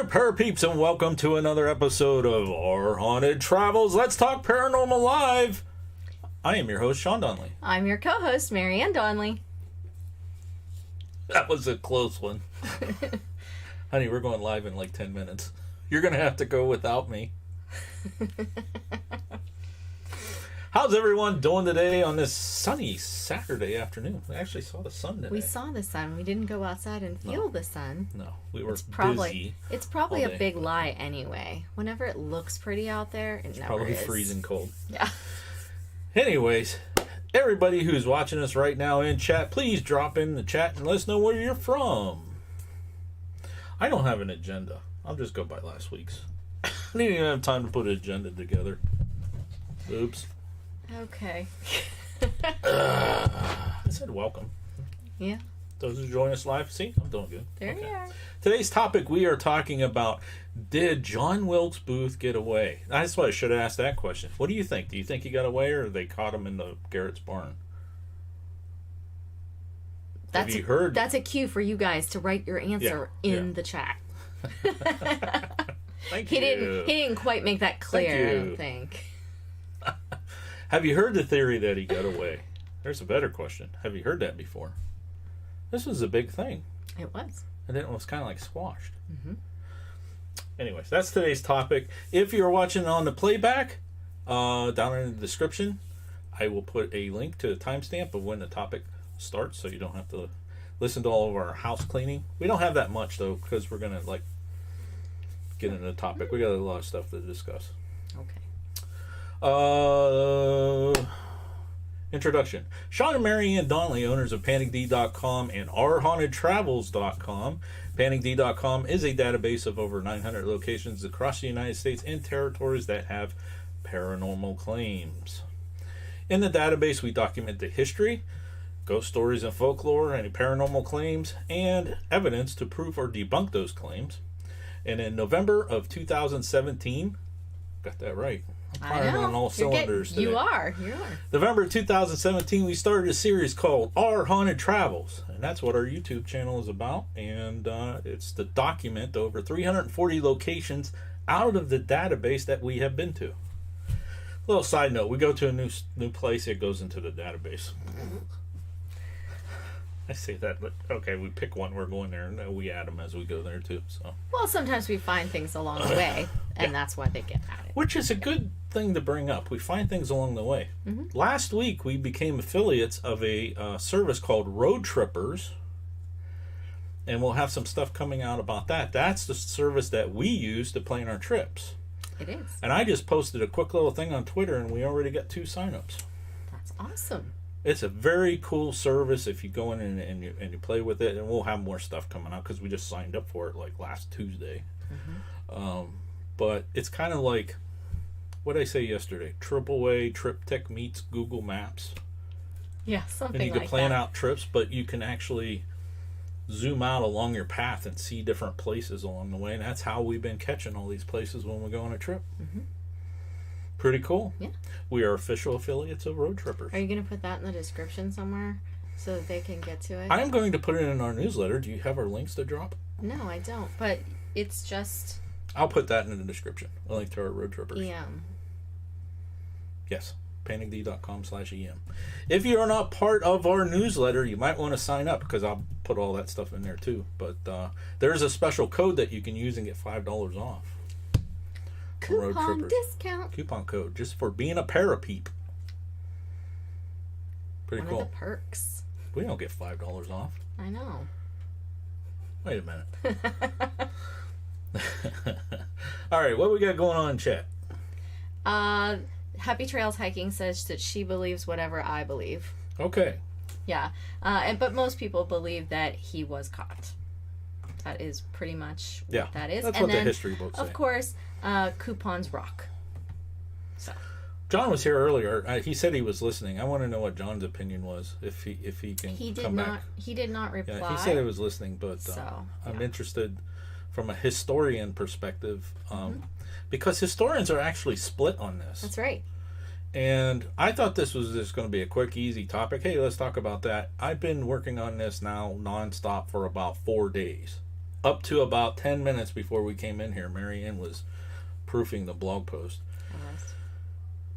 Parapeeps, and welcome to another episode of Our Haunted Travels. Let's talk paranormal live. I am your host, Sean Donnelly. I'm your co-host, Marianne Donnelly. That was a close one. Honey, we're going live in like 10 minutes. You're going to have to go without me. How's everyone doing today on this sunny Saturday afternoon? We actually saw the sun today. We saw the sun. We didn't go outside and feel the sun. No, we were busy. It's probably all a day. big lie anyway. Whenever it looks pretty out there, it never Probably is. freezing cold. Yeah. Anyways, everybody who's watching us right now in chat, please drop in the chat and let us know where you're from. I don't have an agenda. I'll just go by last week's. I didn't even have time to put an agenda together. Oops. Okay. I said welcome. Yeah. Those who join us live, see, I'm doing good. There you are. Today's topic, we are talking about, did John Wilkes Booth get away? That's why I should have asked that question. What do you think? Do you think he got away, or they caught him in the Garrett's barn? Have you heard? That's a cue for you guys to write your answer in the chat. Thank He you. He didn't quite make that clear, Thank I you. don't think. Have you heard the theory that he got away? There's a better question. Have you heard that before? This was a big thing. It was. And then it was kind of like squashed. Mm-hmm. Anyways, that's today's topic. If you're watching on the playback, down in the description, I will put a link to the timestamp of when the topic starts, so you don't have to listen to all of our house cleaning. We don't have that much, though, because we're going to get into the topic. We got a lot of stuff to discuss. Okay. Introduction. Sean and Marianne Donnelly, owners of PanicD.com and OurHauntedTravels.com. PanicD.com is a database of over 900 locations across the United States and territories that have paranormal claims. In the database, we document the history, ghost stories and folklore, any paranormal claims, and evidence to prove or debunk those claims. And in November of 2017, got that right. I'm firing on all cylinders today. You are. November 2017, we started a series called Our Haunted Travels, and that's what our YouTube channel is about. And it's to document over 340 locations out of the database that we have been to. Little side note: we go to a new place, it goes into the database. I say that, but okay, we pick one, we're going there, and we add them as we go there too. So. Well, sometimes we find things along the way, and that's why they get added. Which is a good thing to bring up. We find things along the way. Mm-hmm. Last week, we became affiliates of a service called Road Trippers, and we'll have some stuff coming out about that. That's the service that we use to plan our trips. It is. And I just posted a quick little thing on Twitter, and we already got 2 signups. That's awesome. It's a very cool service if you go in and you play with it, and we'll have more stuff coming out because we just signed up for it like last Tuesday. Mm-hmm. But it's kind of like what did I say yesterday? AAA TripTech meets Google Maps. Yeah, something like that. And you can plan out trips, but you can actually zoom out along your path and see different places along the way, and that's how we've been catching all these places when we go on a trip. Mm-hmm. Pretty cool. Yeah. We are official affiliates of Road Trippers. Are you going to put that in the description somewhere so that they can get to it? I'm going to put it in our newsletter. Do you have our links to drop? No, I don't. But it's just I'll put that in the description. A link to our Road Trippers. EM. Yes. PanicD.com/EM. If you're not part of our newsletter, you might want to sign up because I'll put all that stuff in there too. But there's a special code that you can use and get $5 off. Coupon discount. Coupon code just for being a parapeep. Pretty One cool. of the perks. We don't get $5 off. I know. Wait a minute. All right, what we got going on in chat? Happy Trails Hiking says that she believes whatever I believe. Okay. Yeah. But most people believe that he was caught. That is pretty much what that is. That's and what then, the history books say. Of course, coupons rock. So. John was here earlier. He said he was listening. I want to know what John's opinion was, if he can come back. He did not reply. Yeah, he said he was listening, but I'm interested from a historian perspective, because historians are actually split on this. That's right. And I thought this was just going to be a quick, easy topic. Hey, let's talk about that. I've been working on this now nonstop for about 4 days. up to about 10 minutes before we came in here, Mary Ann was proofing the blog post.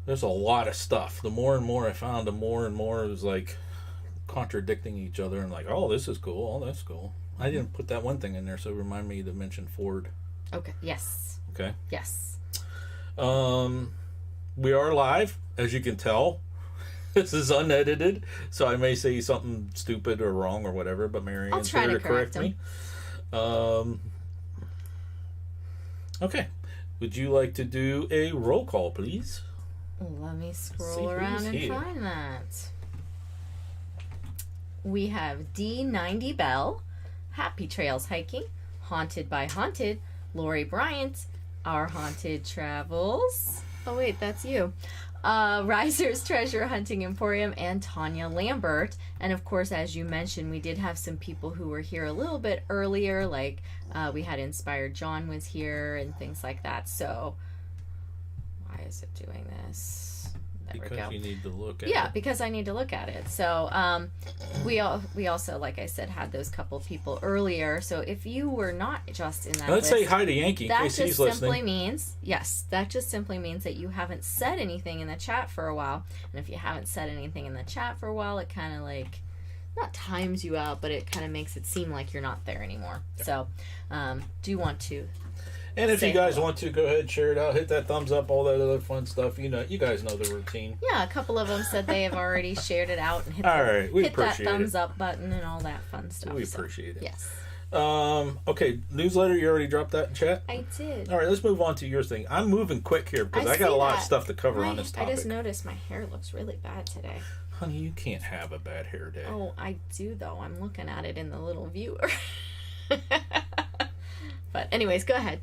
There's a lot of stuff. The more and more I found, the more and more it was like contradicting each other and like, oh, this is cool, oh, that's cool. I didn't put that one thing in there, so remind me to mention Ford. Okay, yes. Okay. Yes. We are live, as you can tell. This is unedited, so I may say something stupid or wrong or whatever, but Mary Ann's here to correct me. Okay. Would you like to do a roll call, please? Let me scroll around and find that. We have D90 Bell, Happy Trails Hiking, Haunted by Haunted, Lori Bryant, Our Haunted Travels. Oh wait, that's you. Riser's Treasure Hunting Emporium, and Tanya Lambert. And of course, as you mentioned, we did have some people who were here a little bit earlier, like we had Inspired John was here and things like that. So why is it doing this? There we go. You need to look at it. Yeah, because I need to look at it. So we also, like I said, had those couple people earlier. So if you were not just in that let's say hi to Yankee in case he's listening. That just simply means that you haven't said anything in the chat for a while. And if you haven't said anything in the chat for a while, it kind of like, not times you out, but it kind of makes it seem like you're not there anymore. Yeah. So do you want to... And if you guys want to, go ahead, share it out, hit that thumbs up, all that other fun stuff. You know, you guys know the routine. Yeah, a couple of them said they have already shared it out and hit that thumbs up button and all that fun stuff. We appreciate it. Yes. Okay, newsletter, you already dropped that in chat? I did. All right, let's move on to your thing. I'm moving quick here because I got a lot of stuff to cover on this topic. I just noticed my hair looks really bad today. Honey, you can't have a bad hair day. Oh, I do, though. I'm looking at it in the little viewer. But anyways, go ahead.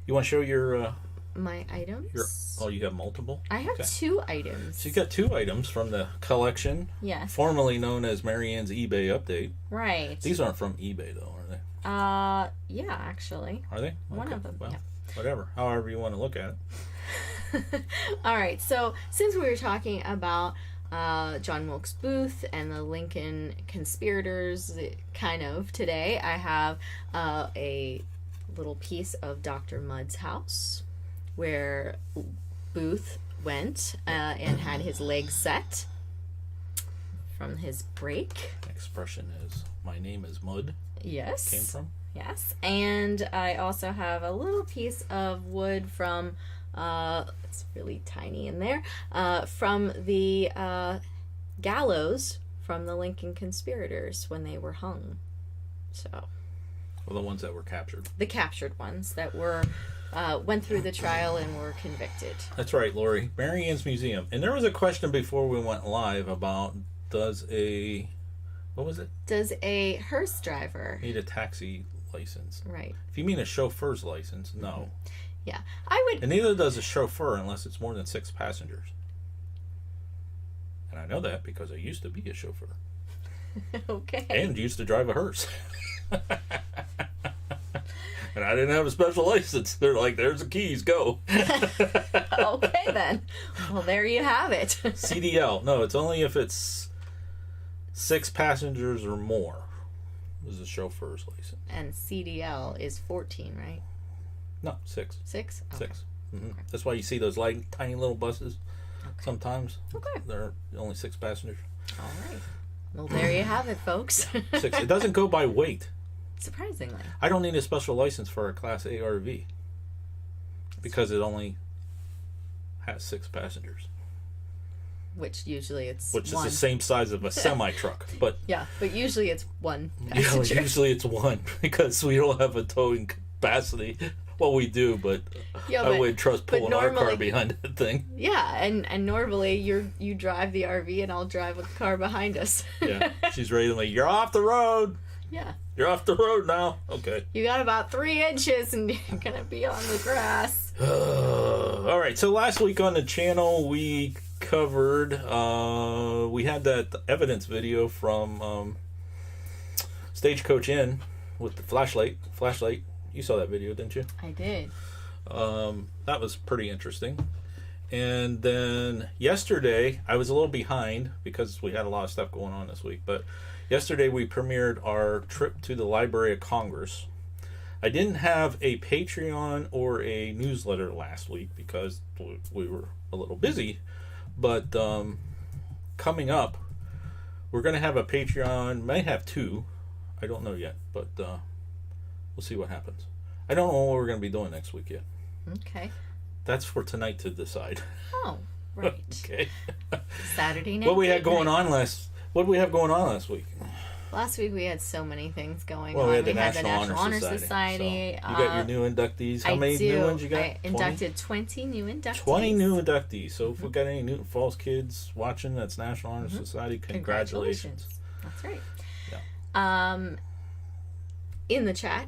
You want to show your... my items? You have multiple? I have 2 items. So you got 2 items from the collection. Yes. Formerly known as Mary Ann's eBay update. Right. These aren't from eBay, though, are they? Yeah, actually. Are they? One of them, well, yeah. Whatever. However you want to look at it. All right. So since we were talking about John Wilkes Booth and the Lincoln conspirators, kind of, today, I have a little piece of Dr. Mudd's house where Booth went and had his legs set from his break. Expression is, my name is Mud. Yes. Came from? Yes. And I also have a little piece of wood from, it's really tiny in there, from the gallows from the Lincoln conspirators when they were hung. So... Well, the ones that were captured. The captured ones that were went through the trial and were convicted. That's right, Lori. Mary Ann's Museum. And there was a question before we went live about does a hearse driver need a taxi license? Right. If you mean a chauffeur's license, no. Yeah, I would. And neither does a chauffeur unless it's more than 6 passengers. And I know that because I used to be a chauffeur. Okay. And used to drive a hearse. And I didn't have a special license. They're like, there's the keys, go. Okay, then. Well, there you have it. CDL. No, it's only if it's 6 passengers or more is a chauffeur's license. And CDL is 14, right? No, 6. 6? Okay. 6. Mm-hmm. Okay. That's why you see those light, tiny little buses sometimes. Okay. They're only 6 passengers. All right. Well, there you have it, folks. 6. It doesn't go by weight. Surprisingly. I don't need a special license for a Class A RV because it only has 6 passengers. Which usually it's Which one. is the same size of a semi-truck. But yeah, but usually it's 1 passenger. Yeah, usually it's 1 because we don't have a towing capacity. Well, we do, but I wouldn't trust pulling our car behind that thing. Yeah, and normally you drive the RV and I'll drive a car behind us. Yeah, she's ready to me. You're off the road. Yeah. You're off the road now. Okay. You got about 3 inches and you're going to be on the grass. All right, so last week on the channel we covered, we had that evidence video from Stagecoach Inn with the flashlight. You saw that video, didn't you? I did. That was pretty interesting. And then yesterday, I was a little behind because we had a lot of stuff going on this week. But yesterday we premiered our trip to the Library of Congress. I didn't have a Patreon or a newsletter last week because we were a little busy. But coming up, we're going to have a Patreon. Might have two. I don't know yet, but we'll see what happens. I don't know what we're going to be doing next week yet. Okay. That's for tonight to decide. Oh, right. Okay. Saturday night. What we had going on last week? Last week we had so many things going Well, on. we had the had National Honor Society. So you got your new inductees. How many new ones you got? I inducted 20 new inductees. 20 new inductees. So if we got any Newton Falls kids watching, that's National Honor Society. Congratulations. That's right. Yeah. In the chat,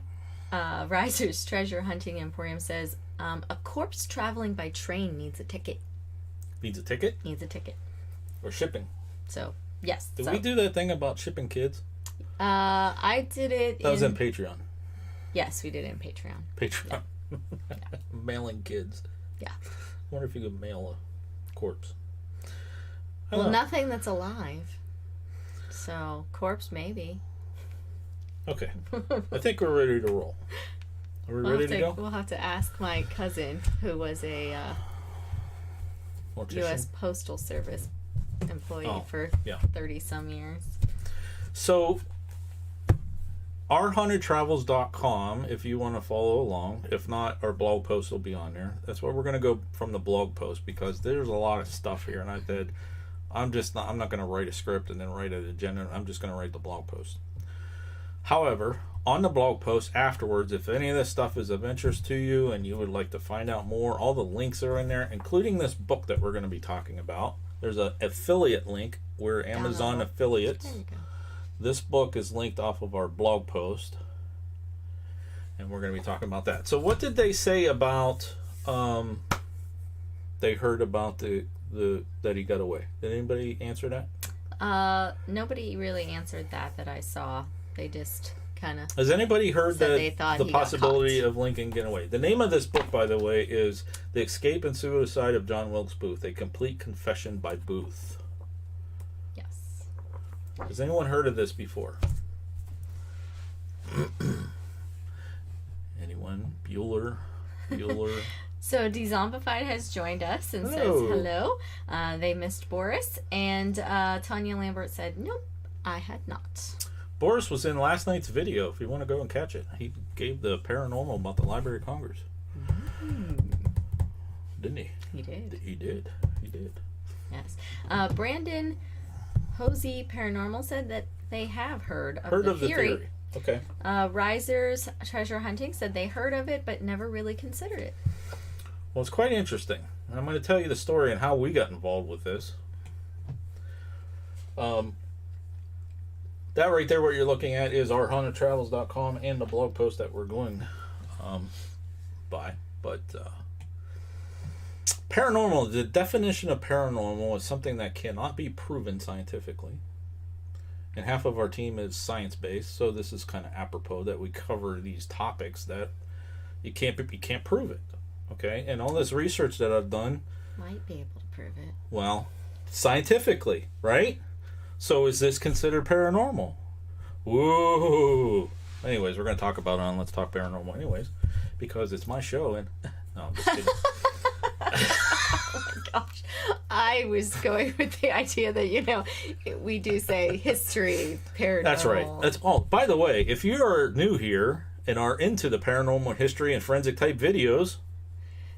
Riser's Treasure Hunting Emporium says, a corpse traveling by train needs a ticket. Needs a ticket? Needs a ticket. Or shipping. So, yes. Did we do that thing about shipping kids? I did it That was in Patreon. Yes, we did it in Patreon. Patreon. Yeah. Mailing kids. Yeah. I wonder if you could mail a corpse. Well, nothing that's alive. So, corpse maybe. Okay. I think we're ready to roll. Are we ready to go? We'll have to ask my cousin, who was a U.S. Postal Service employee for 30-some years. So, ourhauntedtravels.com, if you want to follow along. If not, our blog post will be on there. That's where we're going to go from the blog post, because there's a lot of stuff here. And I said, I'm not going to write a script and then write an agenda. I'm just going to write the blog post. However, on the blog post afterwards, if any of this stuff is of interest to you and you would like to find out more, all the links are in there, including this book that we're going to be talking about. There's an affiliate link. We're Amazon affiliates. There you go. This book is linked off of our blog post, and we're going to be talking about that. So what did they say about they heard about the that he got away? Did anybody answer that? Nobody really answered that I saw. They just kind of... Has anybody heard the possibility of of Lincoln getting away? The name of this book, by the way, is The Escape and Suicide of John Wilkes Booth, A Complete Confession by Booth. Yes. Has anyone heard of this before? Anyone? Bueller? So Dezombified has joined us and says hello. They missed Boris. And Tanya Lambert said, nope, I had not. Boris was in last night's video, if you want to go and catch it. He gave the paranormal about the Library of Congress. Didn't he? He did. He did. Yes. Brandon Hosey Paranormal said that they have heard of the theory. Okay. Riser's Treasure Hunting said they heard of it but never really considered it. Well, it's quite interesting. And I'm going to tell you the story and how we got involved with this. That right there, what you're looking at, is ourhauntedtravels.com and the blog post that we're going by. But paranormal, the definition of paranormal is something that cannot be proven scientifically. And half of our team is science-based, so this is kind of apropos that we cover these topics that you can't prove it. Okay? And all this research that I've done... Might be able to prove it. Well, scientifically, right? So is this considered paranormal? Woo! Anyways, we're going to talk about it on Let's Talk Paranormal anyways, because it's my show, and... No, I'm just kidding. Oh my gosh. I was going with the idea that, we do say history, paranormal. That's right. That's all. By the way, if you are new here and are into the paranormal history and forensic type videos...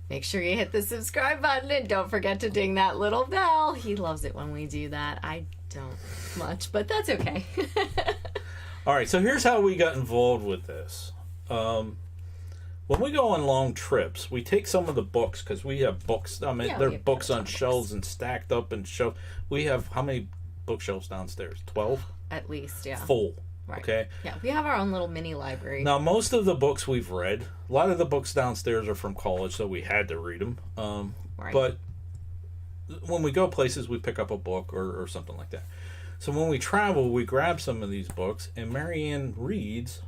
Make sure you hit the subscribe button and don't forget to ding that little bell. He loves it when we do that. I don't much, but that's okay. All right, so here's how we got involved with this. When we go on long trips, we take some of the books, because we have books. I mean, they're books on shelves and stacked up and shelves. We have how many bookshelves downstairs? 12? At least, yeah. Full. Right. Okay. Yeah, we have our own little mini library. Now, most of the books we've read, a lot of the books downstairs are from college, so we had to read them. Right. But when we go places, we pick up a book or something like that. So when we travel, we grab some of these books, and Marianne reads.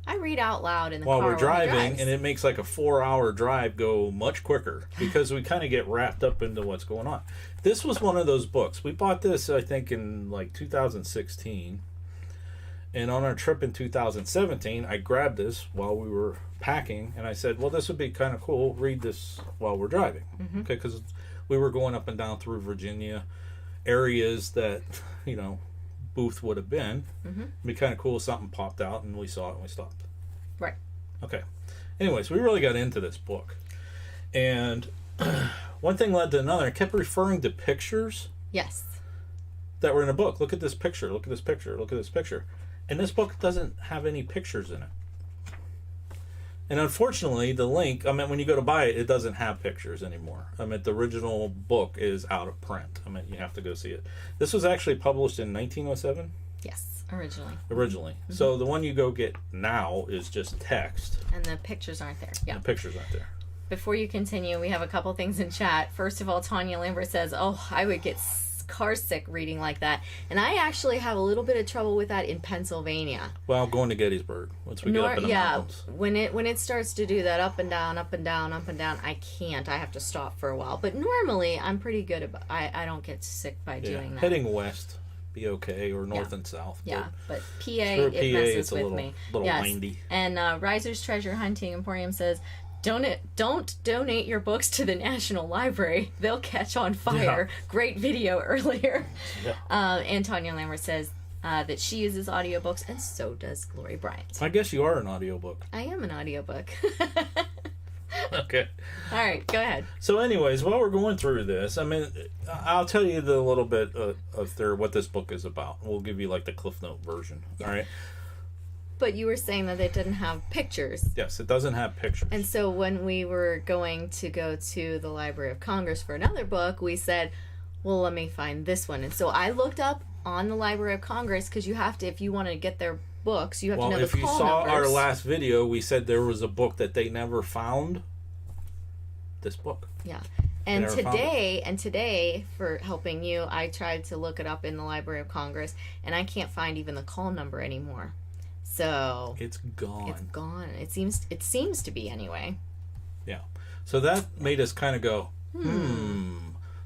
I read out loud in the while car we're driving, drives. and it makes like a 4-hour drive go much quicker because we kind of get wrapped up into what's going on. This was one of those books. We bought this, I think, in like 2016. And on our trip in 2017, I grabbed this while we were packing, and I said, well, this would be kind of cool. Read this while we're driving. Mm-hmm. Okay, because we were going up and down through Virginia, areas that, Booth would have been. Mm-hmm. It'd be kind of cool if something popped out and we saw it and we stopped. Right. Okay. Anyways, we really got into this book. And one thing led to another. I kept referring to pictures Yes. that were in a book. Look at this picture. Look at this picture. Look at this picture. And this book doesn't have any pictures in it. And unfortunately, the link, when you go to buy it, it doesn't have pictures anymore. The original book is out of print. You have to go see it. This was actually published in 1907? Yes, originally. Mm-hmm. So the one you go get now is just text. And the pictures aren't there. Yeah. The pictures aren't there. Before you continue, we have a couple things in chat. First of all, Tanya Lambert says, I would get car sick reading like that. And I actually have a little bit of trouble with that in Pennsylvania. Well, going to Gettysburg once we get up in the mountains. When it starts to do that up and down, up and down, up and down, I can't. I have to stop for a while. But normally, I'm pretty good about. I don't get sick by doing that. Heading west, be okay, or north and south. Yeah, but PA, it messes with a me. Little windy. And Riser's Treasure Hunting Emporium says, Don't donate your books to the National Library. They'll catch on fire. Yeah. Great video earlier. Yeah. And Tanya Lambert says that she uses audiobooks, and so does Lori Bryant. I guess you are an audiobook. I am an audiobook. Okay. All right, go ahead. So anyways, while we're going through this, I'll tell you a little bit of what this book is about. We'll give you like the Cliff Note version. Yeah. All right. But you were saying that it didn't have pictures. Yes, it doesn't have pictures. And so when we were going to go to the Library of Congress for another book, we said, well, let me find this one. And so I looked up on the Library of Congress, because you have to, if you want to get their books, you have to know the call numbers. Well, if you saw our last video, we said there was a book that they never found. This book. Yeah. And today, for helping you, I tried to look it up in the Library of Congress, and I can't find even the call number anymore. So it's gone. It's gone. It seems to be anyway. Yeah. So that made us kind of go,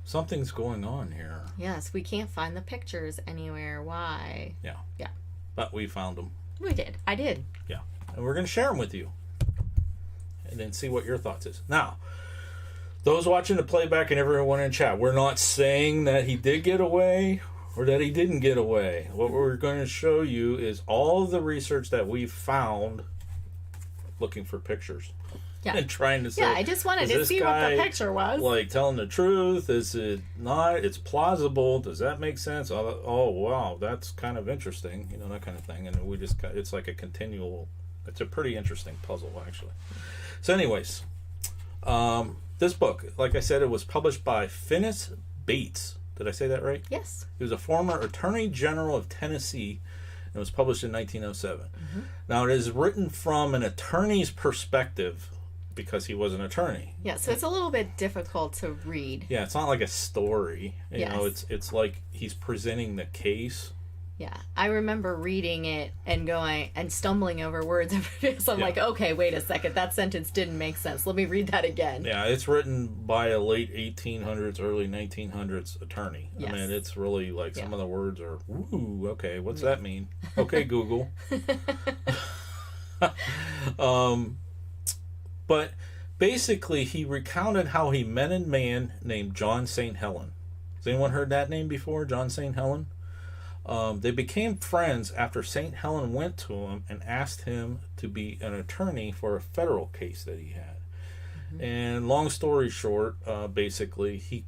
something's going on here. Yes, we can't find the pictures anywhere. Why? Yeah. Yeah. But we found them. We did. I did. Yeah. And we're going to share them with you. And then see what your thoughts is. Now, those watching the playback and everyone in chat, we're not saying that he did get away or that he didn't get away. What we're going to show you is all the research that we've found looking for pictures. Yeah. And trying to say, I just wanted to see what the picture was. Like, telling the truth? Is it not? It's plausible. Does that make sense? Oh, wow, that's kind of interesting. That kind of thing. And we just, it's like a continual, it's a pretty interesting puzzle, actually. So anyways, this book, like I said, it was published by Finis Bates. Did I say that right? Yes. He was a former Attorney General of Tennessee, and it was published in 1907. Mm-hmm. Now, it is written from an attorney's perspective because he was an attorney. Yeah, so it's a little bit difficult to read. Yeah, it's not like a story. You know, it's like he's presenting the case. Yeah, I remember reading it and going and stumbling over words. So I'm like, okay, wait a second, that sentence didn't make sense. Let me read that again. Yeah, it's written by a late 1800s, early 1900s attorney. Yes. It's really like some of the words are, ooh, okay, what's that mean? Okay, Google. But basically, he recounted how he met a man named John St. Helen. Has anyone heard that name before, John St. Helen? They became friends after St. Helen went to him and asked him to be an attorney for a federal case that he had. Mm-hmm. And long story short, basically,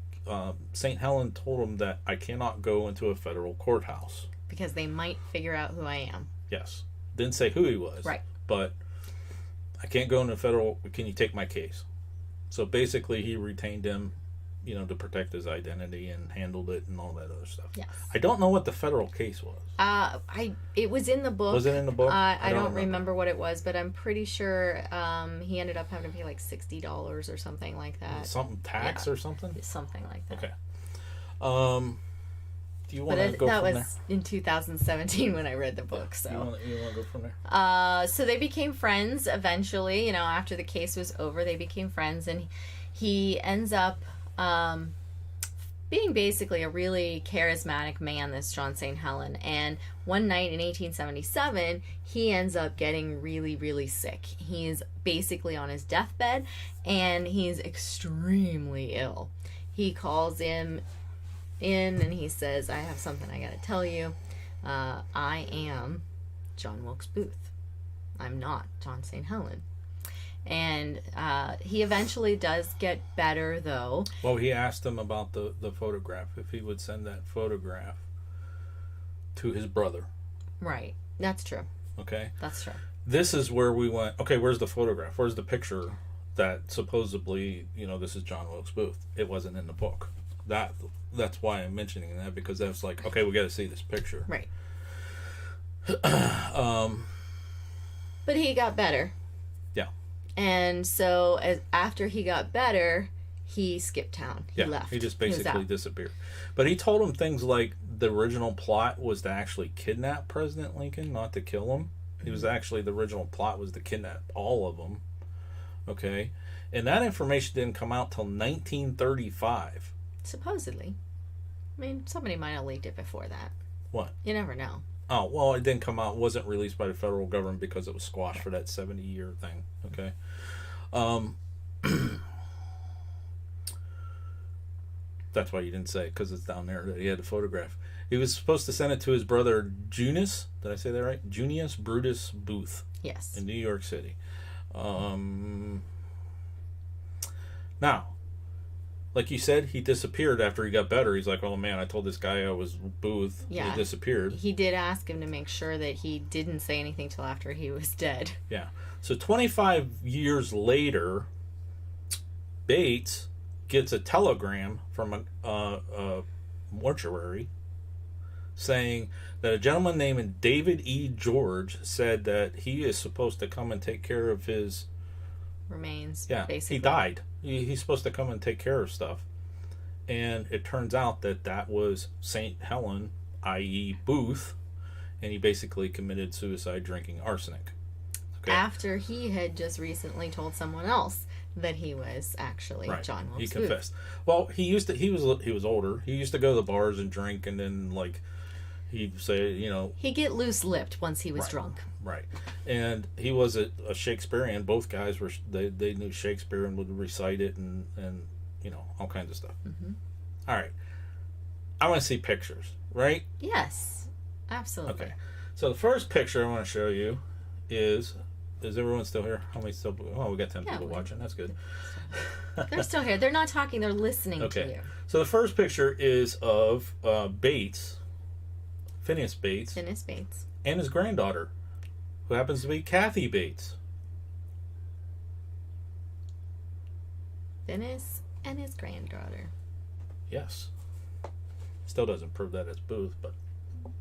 St. Helen told him that I cannot go into a federal courthouse. Because they might figure out who I am. Yes. Didn't say who he was. Right. But I can't go into federal, can you take my case? So basically, he retained him, to protect his identity and handled it and all that other stuff. Yes. I don't know what the federal case was. It was in the book. Was it in the book? I don't remember what it was, but I'm pretty sure he ended up having to pay like $60 or something like that. Something tax or something? Something like that. Okay. Do you want to go that from was in 2017 when I read the book. So you want to go from there? So they became friends eventually. After the case was over, they became friends, and he ends up being basically a really charismatic man, this John St. Helen. And one night in 1877, he ends up getting really, really sick. He's basically on his deathbed, and he's extremely ill. He calls him in, and he says, I have something I gotta tell you. I am John Wilkes Booth. I'm not John St. Helen. And he eventually does get better, though. Well, he asked him about the photograph, if he would send that photograph to his brother. Right. That's true. Okay? That's true. This is where we went, okay, where's the photograph? Where's the picture that supposedly, this is John Wilkes Booth? It wasn't in the book. That's why I'm mentioning that, because that's like, okay, we got to see this picture. Right. But he got better. Yeah. And so after he got better, he skipped town. He left. He just basically disappeared. But he told him things like the original plot was to actually kidnap President Lincoln, not to kill him. He was actually, the original plot was to kidnap all of them. Okay? And that information didn't come out till 1935. Supposedly. I mean, somebody might have leaked it before that. What? You never know. Oh, well, it didn't come out, wasn't released by the federal government because it was squashed for that 70-year thing. Okay? That's why you didn't say it, because it's down there that he had the photograph. He was supposed to send it to his brother Junius. Did I say that right? Junius Brutus Booth. Yes. In New York City. Now, like you said, he disappeared after he got better. He's like, oh man, I told this guy I was Booth. Yeah. He disappeared. He did ask him to make sure that he didn't say anything till after he was dead. Yeah. So 25 years later, Bates gets a telegram from a mortuary saying that a gentleman named David E. George said that he is supposed to come and take care of his remains. Yeah, basically. He died. He's supposed to come and take care of stuff. And it turns out that was St. Helen, i.e. Booth, and he basically committed suicide drinking arsenic. Okay. After he had just recently told someone else that he was actually John Wilkes Booth. He confessed. Well, he was older. He used to go to the bars and drink, and then he'd say, he'd get loose-lipped once he was drunk. Right. And he was a Shakespearean. Both guys were, they knew Shakespeare and would recite it and all kinds of stuff. Mm-hmm. All right. I want to see pictures, right? Yes. Absolutely. Okay. So the first picture I want to show you is everyone still here? How many still? Oh, we got 10 people watching. That's good. They're still here. They're not talking. They're listening to you. So the first picture is of Bates, Phineas Bates. And his granddaughter, who happens to be Kathy Bates. Phineas and his granddaughter. Yes. Still doesn't prove that it's Booth, but...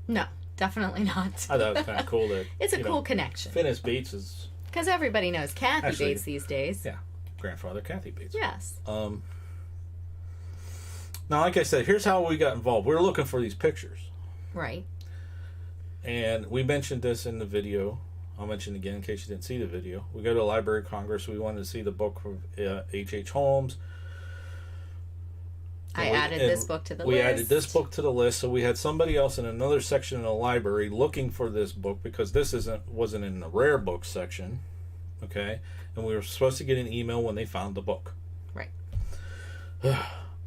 No, definitely not. I thought it was kind of cool that... It's a cool connection. Phineas Bates is... Because everybody knows Kathy Bates these days. Yeah. Grandfather Kathy Bates. Yes. Now, like I said, here's how we got involved. We were looking for these pictures. Right. And we mentioned this in the video. I'll mention it again in case you didn't see the video. We go to the Library of Congress. We wanted to see the book from H.H. Holmes. I added this book to the list. We added this book to the list. So we had somebody else in another section of the library looking for this book because this wasn't in the rare books section. Okay? And we were supposed to get an email when they found the book. Right.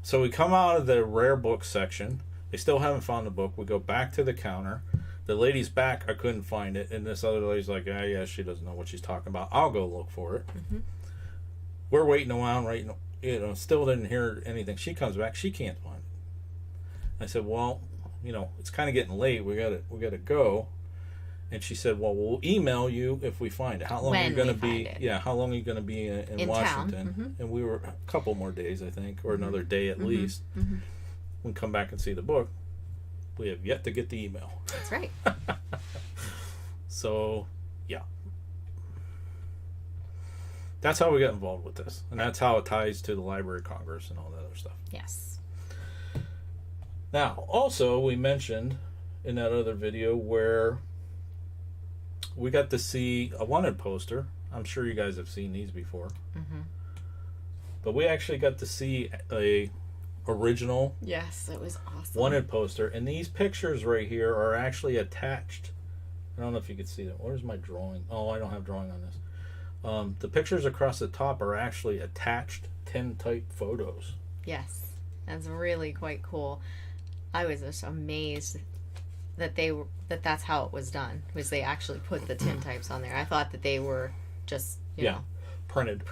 So we come out of the rare books section. They still haven't found the book. We go back to the counter. The lady's back. I couldn't find it. And this other lady's like, yeah, she doesn't know what she's talking about. I'll go look for it. Mm-hmm. We're waiting around, right? Still didn't hear anything. She comes back. She can't find it. I said, well, it's kind of getting late. We gotta go. And she said, well, we'll email you if we find it. How long are you going to be? Yeah, how long are you going to be in Washington? Mm-hmm. And we were a couple more days, I think, or another day at least. Mm-hmm. We come back and see the book. We have yet to get the email. That's right. So, yeah. That's how we got involved with this. And that's how it ties to the Library of Congress and all that other stuff. Yes. Now, also, we mentioned in that other video where we got to see a wanted poster. I'm sure you guys have seen these before. Mm-hmm. But we actually got to see a original Yes, it was awesome. wanted poster. And these pictures right here are actually attached. I don't know if you can see that. Where's my drawing? Oh, I don't have drawing on this. The pictures across the top are actually attached tintype photos. Yes, that's really quite cool. I was just amazed that that's how it was done. Was they actually put the tintypes on there? I thought that they were just you know printed.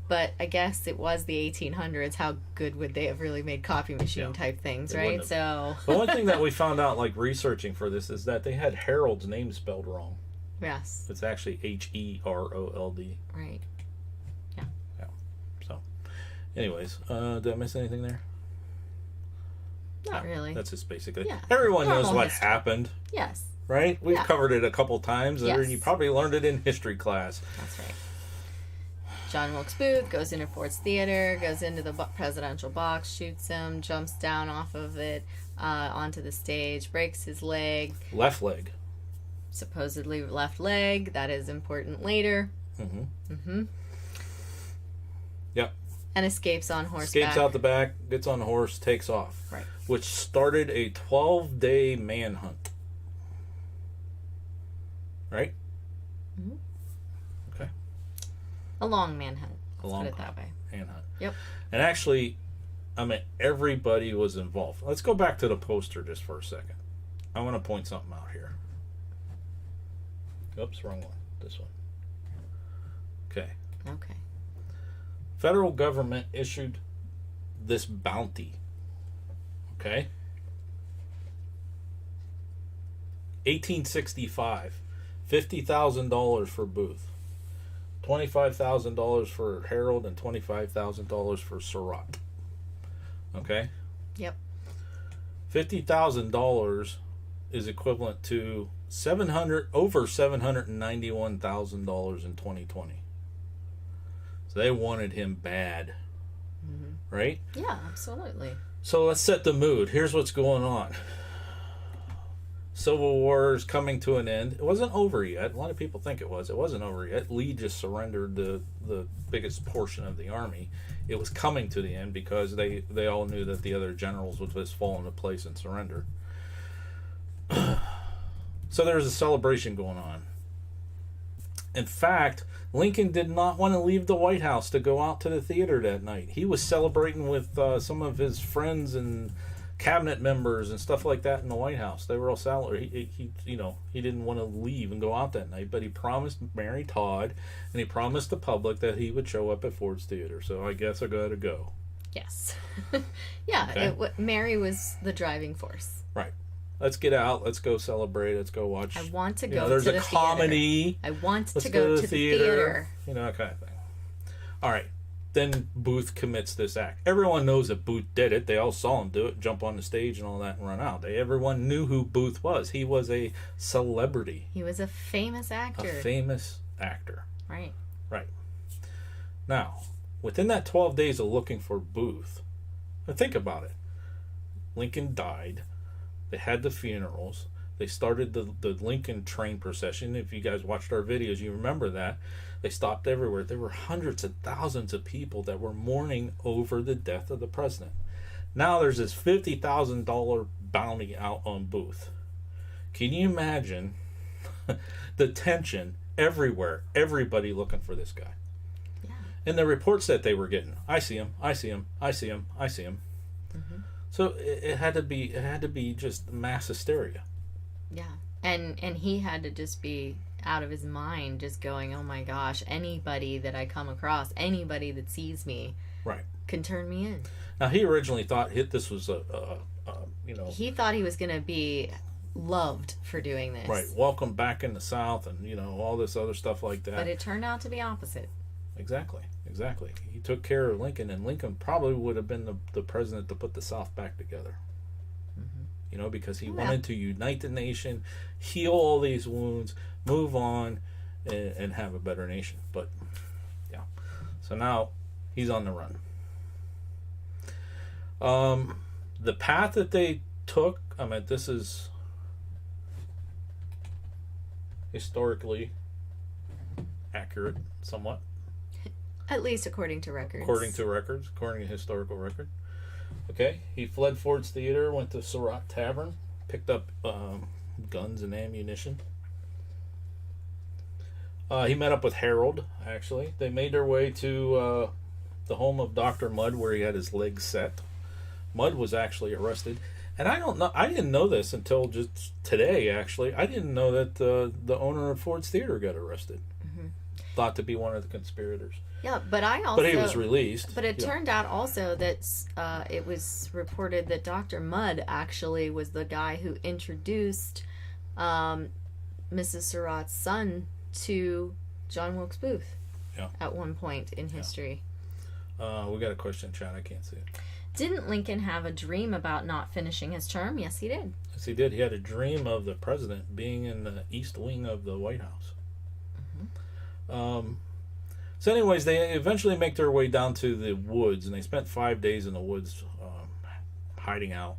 But I guess it was the 1800s. How good would they have really made copy machine type things, right? So the one thing that we found out, like researching for this, is that they had Harold's name spelled wrong. yes, It's actually Herold. right. Yeah. So, anyways, did I miss anything there? Not really. That's just basically. Yeah. Everyone knows Normal what history. happened, Yes, right? We've Yeah. covered it a couple times, Yes. and you probably learned it in history class. that's right. John Wilkes Booth goes into Ford's Theater, goes into the presidential box, shoots him, jumps down off of it onto the stage, breaks his leg, Left leg. supposedly left leg. That is important later. Mm-hmm. Yep. And escapes on horseback. Escapes out the back, gets on the horse, takes off. Right. Which started a 12-day manhunt. Right? Mhm. Okay. A long manhunt. A Let's long put it that way. manhunt. Yep. And actually, I mean, everybody was involved. Let's go back to the poster just for a second. I want to point something out here. Oops, wrong one. This one. Okay. Okay. Federal government issued this bounty. Okay? 1865. $50,000 for Booth. $25,000 for Harold and $25,000 for Surratt. Okay? Yep. $50,000 is equivalent to over $791,000 in 2020. So they wanted him bad, right? Yeah, absolutely. So let's set the mood. Here's what's going on. Civil War is coming to an end. It wasn't over yet. A lot of people think it was. It wasn't over yet. Lee just surrendered the biggest portion of the army. It was coming to the end because they all knew that the other generals would just fall into place and surrender. So there was a celebration going on. In fact, Lincoln did not want to leave the White House to go out to the theater that night. He was celebrating with some of his friends and cabinet members and stuff like that in the White House. They were all celebrating. He didn't want to leave and go out that night, but he promised Mary Todd and he promised the public that he would show up at Ford's Theater. So I guess I got to go. Yes. Yeah, Okay. Mary was the driving force. Right. Let's get out. Let's go celebrate. Let's go watch. I want to you go know, there's to a the comedy. theater. I want Let's to go to the theater. You know, that kind of thing. All right. Then Booth commits this act. Everyone knows that Booth did it. They all saw him do it, jump on the stage and all that and run out. Everyone knew who Booth was. He was a celebrity. He was a famous actor. A famous actor. Right. Right. Now, within that 12 days of looking for Booth, now think about it. Lincoln died. They had the funerals. They started the Lincoln train procession. If you guys watched our videos, you remember that. They stopped everywhere. There were hundreds of thousands of people that were mourning over the death of the president. Now there's this $50,000 bounty out on Booth. Can you imagine the tension everywhere? Everybody looking for this guy. Yeah. And the reports that they were getting, I see him, I see him, I see him, I see him. Mm-hmm. So it had to be just mass hysteria. Yeah. And he had to just be out of his mind, just going, oh my gosh, anybody that I come across, anybody that sees me, Right. can turn me in. Now he originally thought this was He thought he was going to be loved for doing this. right, welcome back in the South and all this other stuff like that. But it turned out to be opposite. Exactly. He took care of Lincoln, and Lincoln probably would have been the president to put the South back together. Mm-hmm. Because he wanted to unite the nation, heal all these wounds, move on, and have a better nation. But, yeah. So now he's on the run. The path that they took, I mean, this is historically accurate, somewhat. At least according to records. According to historical record. Okay, he fled Ford's Theater, went to Surratt Tavern, picked up guns and ammunition. He met up with Harold, actually. They made their way to the home of Dr. Mudd, where he had his legs set. Mudd was actually arrested. And I didn't know this until just today, actually. I didn't know that the owner of Ford's Theater got arrested. Mm-hmm. Thought to be one of the conspirators. Yeah, but he was released. But it turned out also that it was reported that Dr. Mudd actually was the guy who introduced Mrs. Surratt's son to John Wilkes Booth at one point in history. We got a question, Chad. I can't see it. Didn't Lincoln have a dream about not finishing his term? Yes, he did. Yes, he did. He had a dream of the president being in the east wing of the White House. Mm-hmm. So anyways, they eventually make their way down to the woods, and they spent 5 days in the woods hiding out,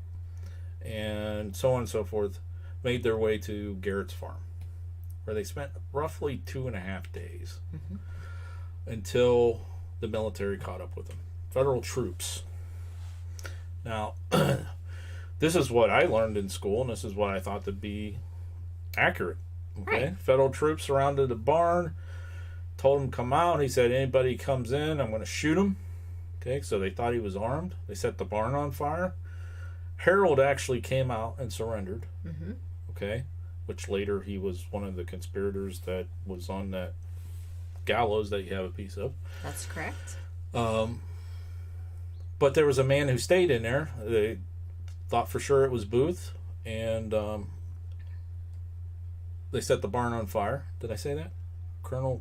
and so on and so forth. Made their way to Garrett's farm, where they spent roughly 2.5 days until the military caught up with them. Federal troops. Now, this is what I learned in school, and this is what I thought to be accurate. Okay, right. Federal troops surrounded the barn, told him to come out. He said, anybody comes in, I'm going to shoot him. Okay, so they thought he was armed. They set the barn on fire. Harold actually came out and surrendered. Mm-hmm. Okay, which later he was one of the conspirators that was on that gallows that you have a piece of. That's correct. But there was a man who stayed in there. They thought for sure it was Booth, and they set the barn on fire. Did I say that? Colonel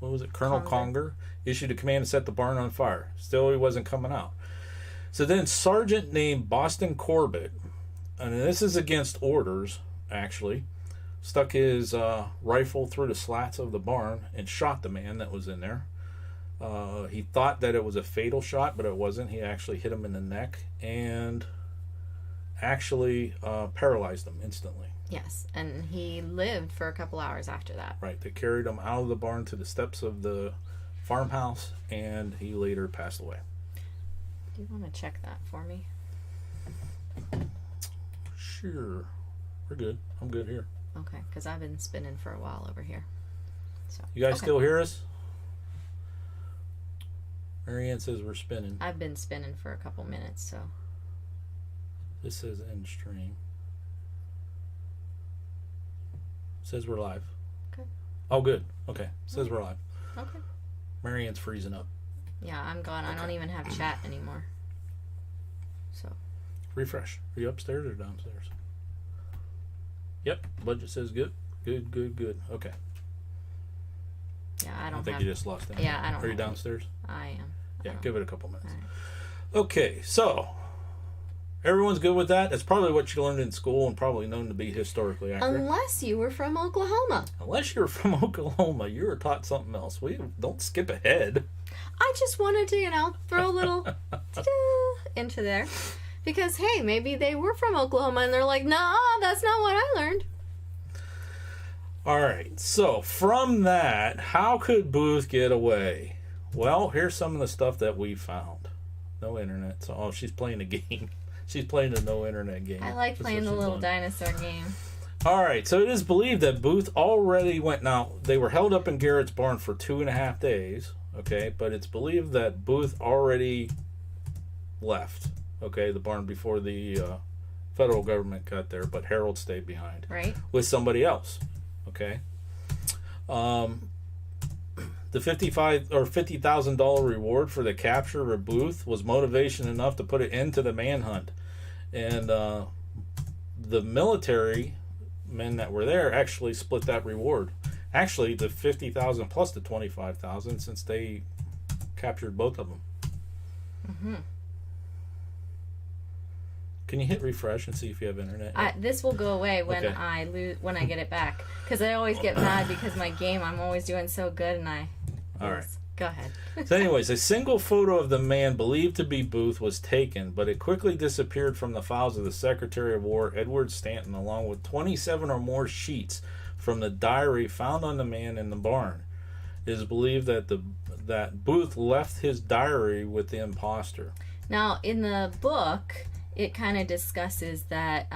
Conger issued a command to set the barn on fire. Still, he wasn't coming out. So then Sergeant named Boston Corbett, and this is against orders, actually, stuck his rifle through the slats of the barn and shot the man that was in there. He thought that it was a fatal shot, but it wasn't. He actually hit him in the neck and actually paralyzed him instantly. Yes, and he lived for a couple hours after that. Right. They carried him out of the barn to the steps of the farmhouse, and he later passed away. Do you want to check that for me? Sure. We're good. I'm good here. Okay, because I've been spinning for a while over here. So you guys still hear us? Marianne says we're spinning. I've been spinning for a couple minutes, so. This says end stream. Says we're live. Okay. Oh, good. Okay. Says we're live. Okay. Marianne's freezing up. Yeah, I'm gone. Okay. I don't even have chat anymore. So. Refresh. Are you upstairs or downstairs? Yep. Budget says good. Good. Okay. Yeah, I don't think you just lost it. Yeah, I don't. Are you downstairs? I am. Yeah, give it a couple minutes. Right. Okay, so everyone's good with that. That's probably what you learned in school and probably known to be historically accurate. Unless you were from Oklahoma. Unless you're from Oklahoma, you were taught something else. We don't skip ahead. I just wanted to, throw a little into there. Because, hey, maybe they were from Oklahoma and they're like, nah, that's not what I learned. All right, so from that, how could Booth get away? Well, here's some of the stuff that we found. No internet. So, she's playing a game. She's playing a no internet game. I like playing the little dinosaur game. All right, so it is believed that Booth already went. Now, they were held up in Garrett's barn for 2.5 days, okay? But it's believed that Booth already left, okay, the barn before the federal government got there, but Harold stayed behind. Right. With somebody else. Okay. The $50,000 reward for the capture of Booth was motivation enough to put an end to the manhunt, and the military men that were there actually split that reward. Actually, the $50,000 plus the $25,000, since they captured both of them. Mm-hmm. Can you hit refresh and see if you have internet? This will go away when I get it back, because I always get mad because my game, I'm always doing so good and I Go ahead. So anyways, a single photo of the man believed to be Booth was taken, but it quickly disappeared from the files of the Secretary of War, Edward Stanton, along with 27 or more sheets from the diary found on the man in the barn. It is believed that Booth left his diary with the imposter. Now, in the book, it kind of discusses that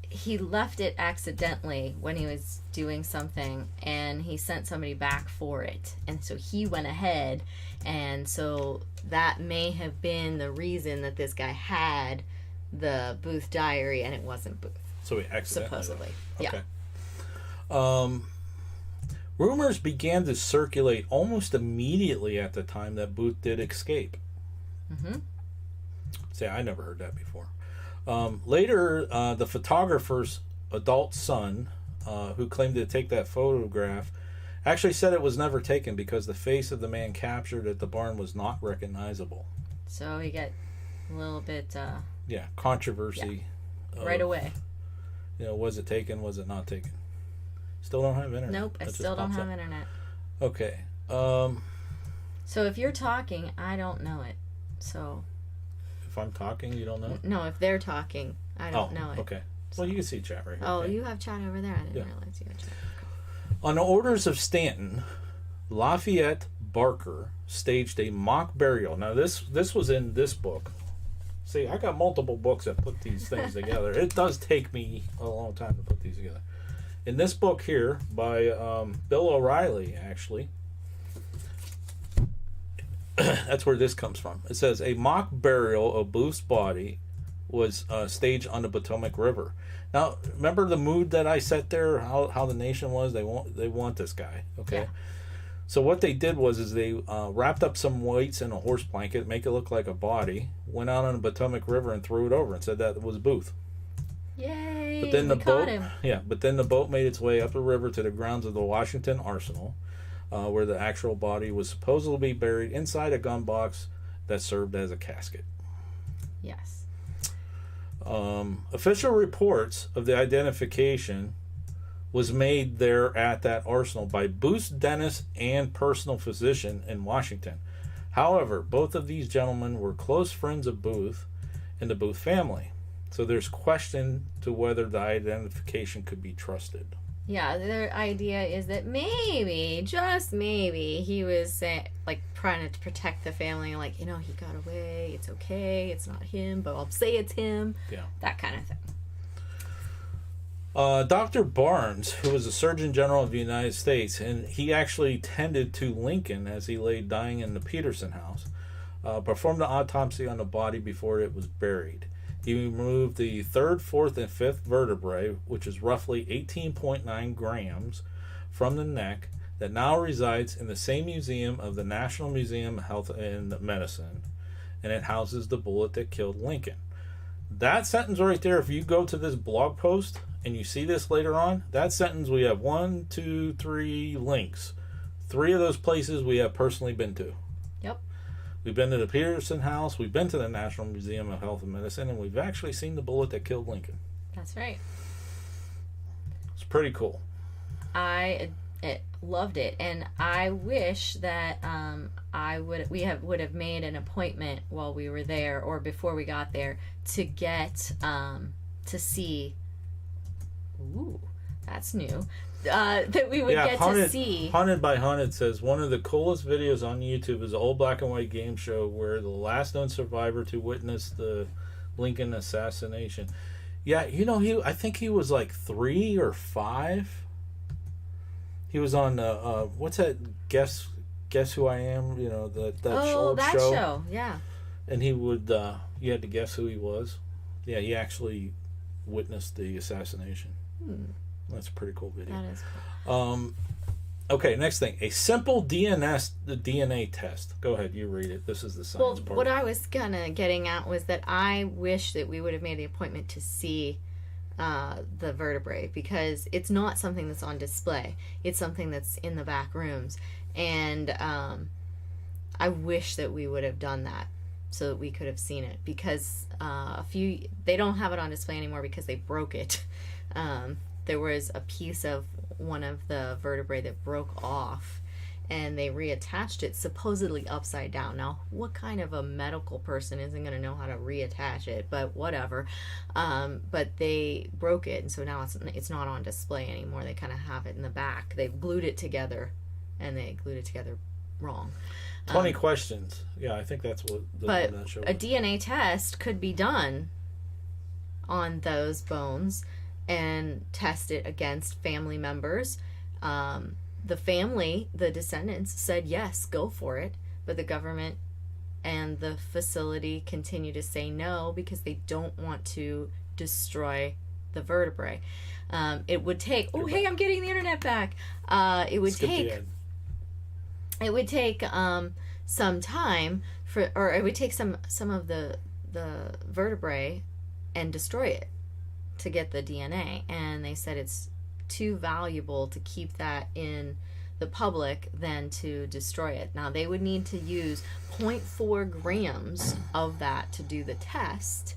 he left it accidentally when he was doing something, and he sent somebody back for it. And so he went ahead, and so that may have been the reason that this guy had the Booth diary, and it wasn't Booth. So he accidentally. Supposedly. Okay. Yeah. Rumors began to circulate almost immediately at the time that Booth did escape. Mm-hmm. See, I never heard that before. Later, the photographer's adult son, who claimed to take that photograph, actually said it was never taken because the face of the man captured at the barn was not recognizable. So he got a little bit... controversy. Yeah. Right away. Was it taken? Was it not taken? Still don't have internet. Nope, I still don't have internet. Okay. So if you're talking, I don't know it. So... If I'm talking, you don't know it? No, if they're talking, I don't know it. Okay. Well, you can see chat right here. Oh, you have chat over there? I didn't realize you had chat. On the orders of Stanton, Lafayette Barker staged a mock burial. Now, this was in this book. See, I got multiple books that put these things together. It does take me a long time to put these together. In this book here, by Bill O'Reilly, actually, that's where this comes from. It says, a mock burial of Booth's body was staged on the Potomac River. Now, remember the mood that I set there, how the nation was? They want this guy, okay? Yeah. So what they did was they wrapped up some weights in a horse blanket, make it look like a body, went out on the Potomac River and threw it over and said that was Booth. Yay! But then the boat made its way up the river to the grounds of the Washington Arsenal, where the actual body was supposedly buried inside a gun box that served as a casket. Yes. Official reports of the identification was made there at that arsenal by Booth's dentist and personal physician in Washington. However, both of these gentlemen were close friends of Booth and the Booth family. So there's question to whether the identification could be trusted. Yeah, their idea is that maybe, just maybe, he was trying to protect the family. Like, he got away. It's okay. It's not him, but I'll say it's him. Yeah. That kind of thing. Dr. Barnes, who was the Surgeon General of the United States, and he actually tended to Lincoln as he lay dying in the Peterson house, performed an autopsy on the body before it was buried. He removed the 3rd, 4th, and 5th vertebrae, which is roughly 18.9 grams, from the neck that now resides in the same museum of the National Museum of Health and Medicine, and it houses the bullet that killed Lincoln. That sentence right there, if you go to this blog post and you see this later on, that sentence, we have 1, 2, 3 links. 3 of those places we have personally been to. Yep. We've been to the Peterson House, we've been to the National Museum of Health and Medicine, and we've actually seen the bullet that killed Lincoln. That's right. It's pretty cool. I loved it, and I wish that we would have made an appointment while we were there or before we got there to get to see. Ooh, that's new. That we would get to see. Haunted by Haunted says one of the coolest videos on YouTube is an old black and white game show where the last known survivor to witness the Lincoln assassination. Yeah, I think he was like 3 or 5. He was on what's that? Guess Who I Am? That old show. Yeah. And he would you had to guess who he was. Yeah, he actually witnessed the assassination. That's a pretty cool video. That is cool. Okay, next thing. A simple DNA test. Go ahead, you read it. This is the science part. What I was getting at was that I wish that we would have made the appointment to see the vertebrae, because it's not something that's on display. It's something that's in the back rooms. And I wish that we would have done that so that we could have seen it, because they don't have it on display anymore because they broke it. There was a piece of one of the vertebrae that broke off, and they reattached it supposedly upside down. Now, what kind of a medical person isn't going to know how to reattach it? But whatever. But they broke it, and so now it's not on display anymore. They kind of have it in the back. They glued it together, and they glued it together wrong. 20 questions. Yeah, I think that's what but that show a was. DNA test could be done on those bones and test it against family members. The descendants said yes, go for it, but the government and the facility continue to say no because they don't want to destroy the vertebrae. It would take I'm getting the internet back. It would take some time it would take some of the vertebrae and destroy it to get the DNA, and they said it's too valuable to keep that in the public than to destroy it. Now, they would need to use 0.4 grams of that to do the test,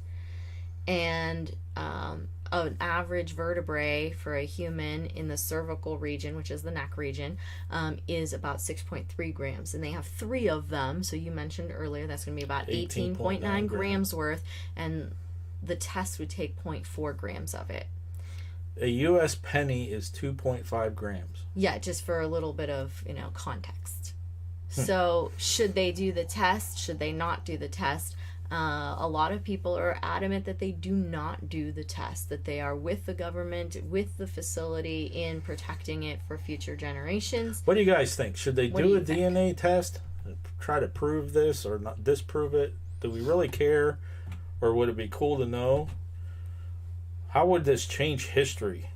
and an average vertebrae for a human in the cervical region, which is the neck region, is about 6.3 grams, and they have 3 of them. So you mentioned earlier that's going to be about 18.9 grams worth, and the test would take 0.4 grams of it. A U.S. penny is 2.5 grams. Yeah, just for a little bit of, context. So should they do the test? Should they not do the test? A lot of people are adamant that they do not do the test, that they are with the government, with the facility in protecting it for future generations. What do you guys think? Should they do a DNA test? Try to prove this or not disprove it? Do we really care? Or would it be cool to know? How would this change history?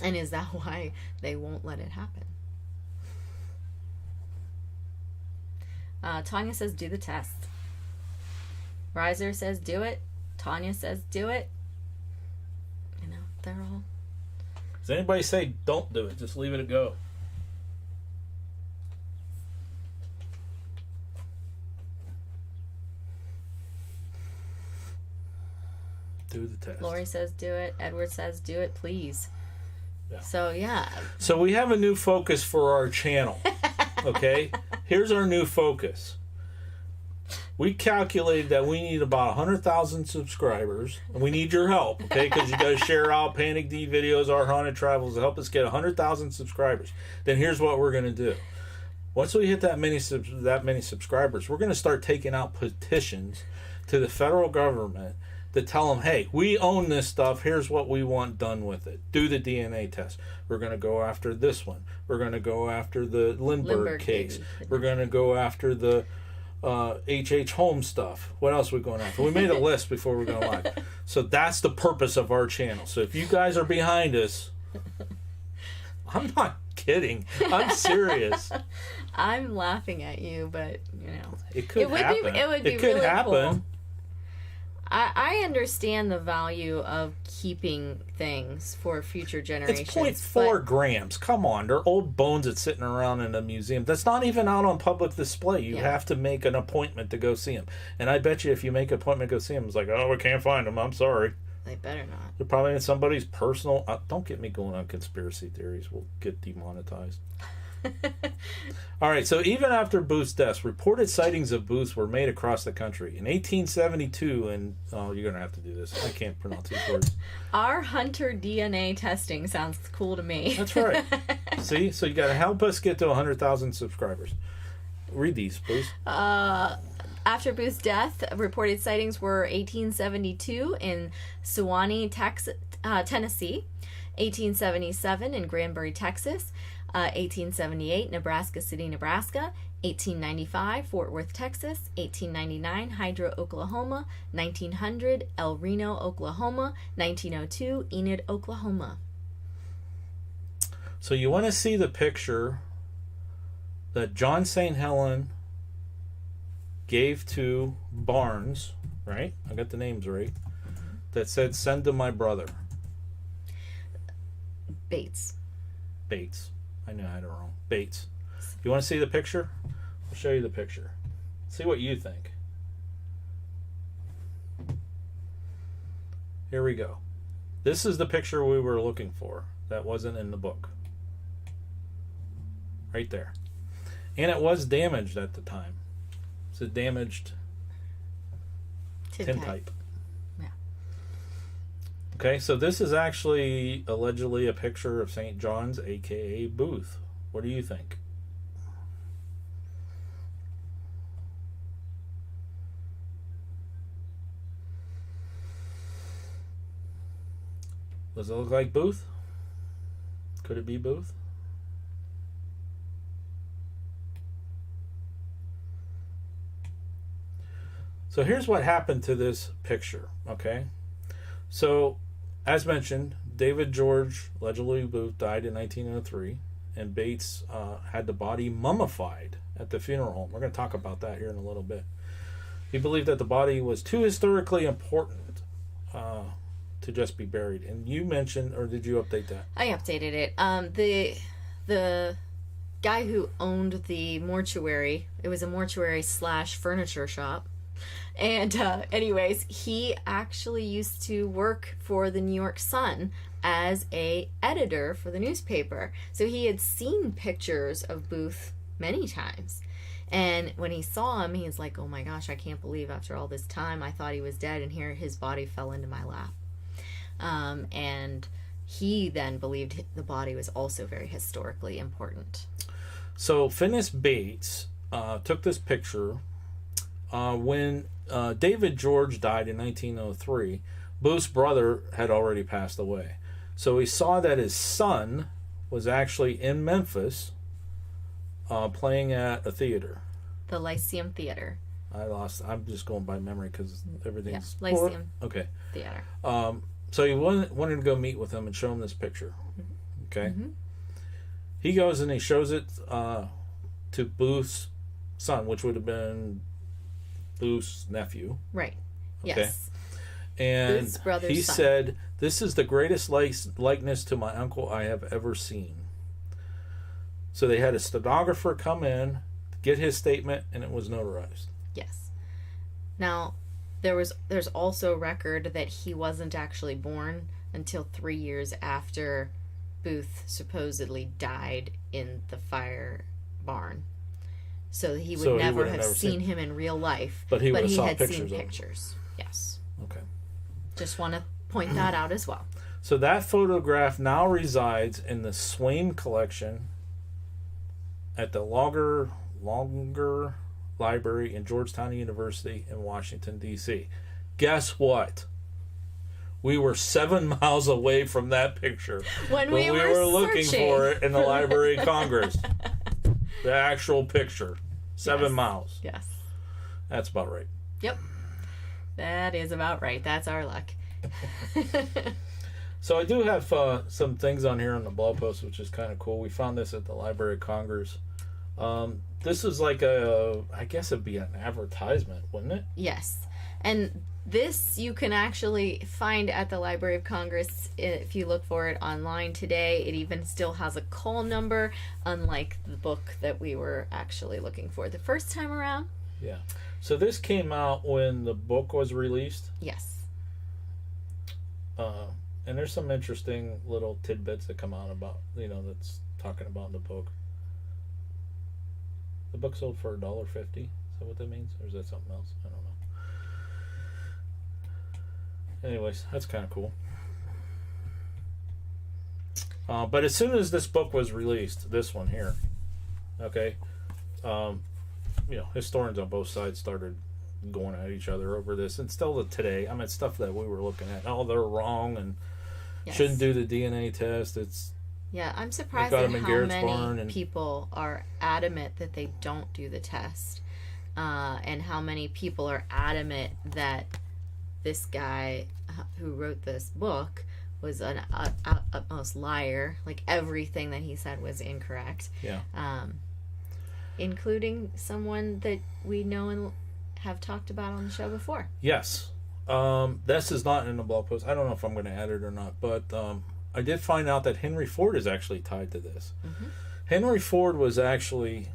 And is that why they won't let it happen? Tanya says, do the test. Riser says, do it. Tanya says, do it. They're all... Does anybody say, don't do it? Just leave it go. Do the test. Lori says, do it. Edward says, do it, please. Yeah. So, yeah. So we have a new focus for our channel. Okay? Here's our new focus. We calculated that we need about 100,000 subscribers, and we need your help, okay? Because you got to share out Panic D videos, Our Haunted Travels, to help us get 100,000 subscribers. Then here's what we're going to do. Once we hit that many subscribers, we're going to start taking out petitions to the federal government to tell them, hey, we own this stuff. Here's what we want done with it. Do the DNA test. We're going to go after this one. We're going to go after the Lindbergh case. Baby. We're going to go after the H.H. Holmes stuff. What else are we going after? We made a list before we're going live. So that's the purpose of our channel. So if you guys are behind us, I'm not kidding. I'm serious. I'm laughing at you, but, It could happen. It would be could really happen. cool. I understand the value of keeping things for future generations. It's 0.4 grams. Come on. They're old bones that's sitting around in a museum. That's not even out on public display. You have to make an appointment to go see them. And I bet you if you make an appointment to go see them, it's like, oh, we can't find them. I'm sorry. They better not. They're probably in somebody's personal... don't get me going on conspiracy theories. We'll get demonetized. All right, so even after Booth's death, reported sightings of Booth were made across the country. In 1872, and you're going to have to do this. I can't pronounce these words. Our hunter DNA testing sounds cool to me. That's right. See? So you got to help us get to 100,000 subscribers. Read these, please. After Booth's death, reported sightings were 1872 in Sewanee, Tennessee, 1877 in Granbury, Texas, 1878 Nebraska City, Nebraska, 1895 Fort Worth, Texas, 1899 Hydro, Oklahoma, 1900 El Reno, Oklahoma, 1902 Enid, Oklahoma. So you want to see the picture that John St. Helen gave to Barnes, right? I got the names right. That said, send to my brother. Bates. I knew I had it wrong. Bates. You want to see the picture? I'll show you the picture. See what you think. Here we go. This is the picture we were looking for. That wasn't in the book. right there. And it was damaged at the time. It's a damaged tintype. Yeah. Okay, so this is actually allegedly a picture of St. John's, aka Booth. What do you think? Does it look like Booth? Could it be Booth? So here's what happened to this picture, okay? So, as mentioned, David George allegedly Booth died in 1903, and Bates had the body mummified at the funeral home. We're going to talk about that here in a little bit. He believed that the body was too historically important to just be buried. And you mentioned, or did you update that? I updated it. The guy who owned the mortuary, it was a mortuary / furniture shop. And anyways, he actually used to work for the New York Sun as a editor for the newspaper. So he had seen pictures of Booth many times. And when he saw him, he's like, oh my gosh, I can't believe after all this time I thought he was dead, and here his body fell into my lap. And he then believed the body was also very historically important. So Finis Bates took this picture when David George died in 1903. Booth's brother had already passed away. So he saw that his son was actually in Memphis playing at a theater. The Lyceum Theater. I'm just going by memory because everything's... Yeah, Lyceum Okay. Theater. So he wanted to go meet with him and show him this picture. Okay? Mm-hmm. He goes and he shows it to Booth's son, which would have been Booth's nephew. Right. Okay. Yes. And Booth's brother's he son. said, "This is the greatest likeness to my uncle I have ever seen." So they had a stenographer come in, get his statement, and it was notarized. Yes. Now, there's also record that he wasn't actually born until 3 years after Booth supposedly died in the fire barn. So he would never have seen him in real life, but he had saw seen pictures. Yes. Okay. Just want to point that out as well. So that photograph now resides in the Swain collection at the Longer Library in Georgetown University in Washington, D.C. Guess what? We were 7 miles away from that picture when we were looking for it in the Library of Congress. The actual picture. 7 miles. Yes. That's about right. Yep. That is about right. That's our luck. So I do have some things on here on the blog post, which is kind of cool. We found this at the Library of Congress. This is like I guess it'd be an advertisement, wouldn't it? Yes. And this you can actually find at the Library of Congress if you look for it online today. It even still has a call number, unlike the book that we were actually looking for the first time around. Yeah. So this came out when the book was released. Yes. And there's some interesting little tidbits that come out about, that's talking about in the book. The book sold for $1.50. Is that what that means? Or is that something else? I don't know. Anyways, that's kind of cool. But as soon as this book was released, this one here, okay, historians on both sides started going at each other over this, and still today, I mean, stuff that we were looking at, they're wrong and shouldn't do the DNA test. I'm surprised at how many people are adamant that they don't do the test, and how many people are adamant that this guy who wrote this book was an utmost liar. Like, everything that he said was incorrect. Yeah. Including someone that we know and have talked about on the show before. Yes. This is not in the blog post. I don't know if I'm going to add it or not, but I did find out that Henry Ford is actually tied to this. Mm-hmm. Henry Ford was actually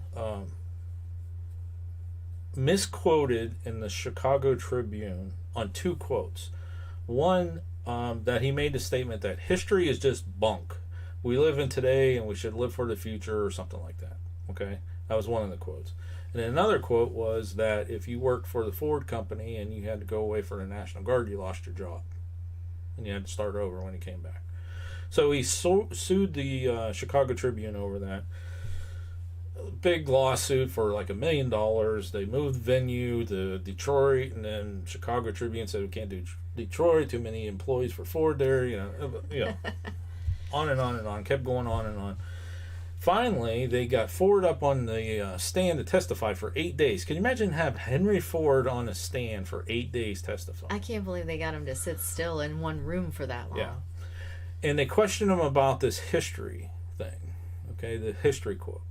misquoted in the Chicago Tribune on 2 quotes. One, that he made the statement that history is just bunk. We live in today and we should live for the future, or something like that. Okay, that was one of the quotes. And then another quote was that if you worked for the Ford company and you had to go away for the National Guard, you lost your job, and you had to start over when he came back. So he sued the Chicago Tribune over that. Big lawsuit for like $1 million. They moved venue to Detroit, and then Chicago Tribune said we can't do Detroit. Too many employees for Ford there. On and on and on. Kept going on and on. Finally, they got Ford up on the stand to testify for 8 days. Can you imagine have Henry Ford on a stand for 8 days testifying? I can't believe they got him to sit still in one room for that long. Yeah. And they questioned him about this history thing. Okay, the history quote.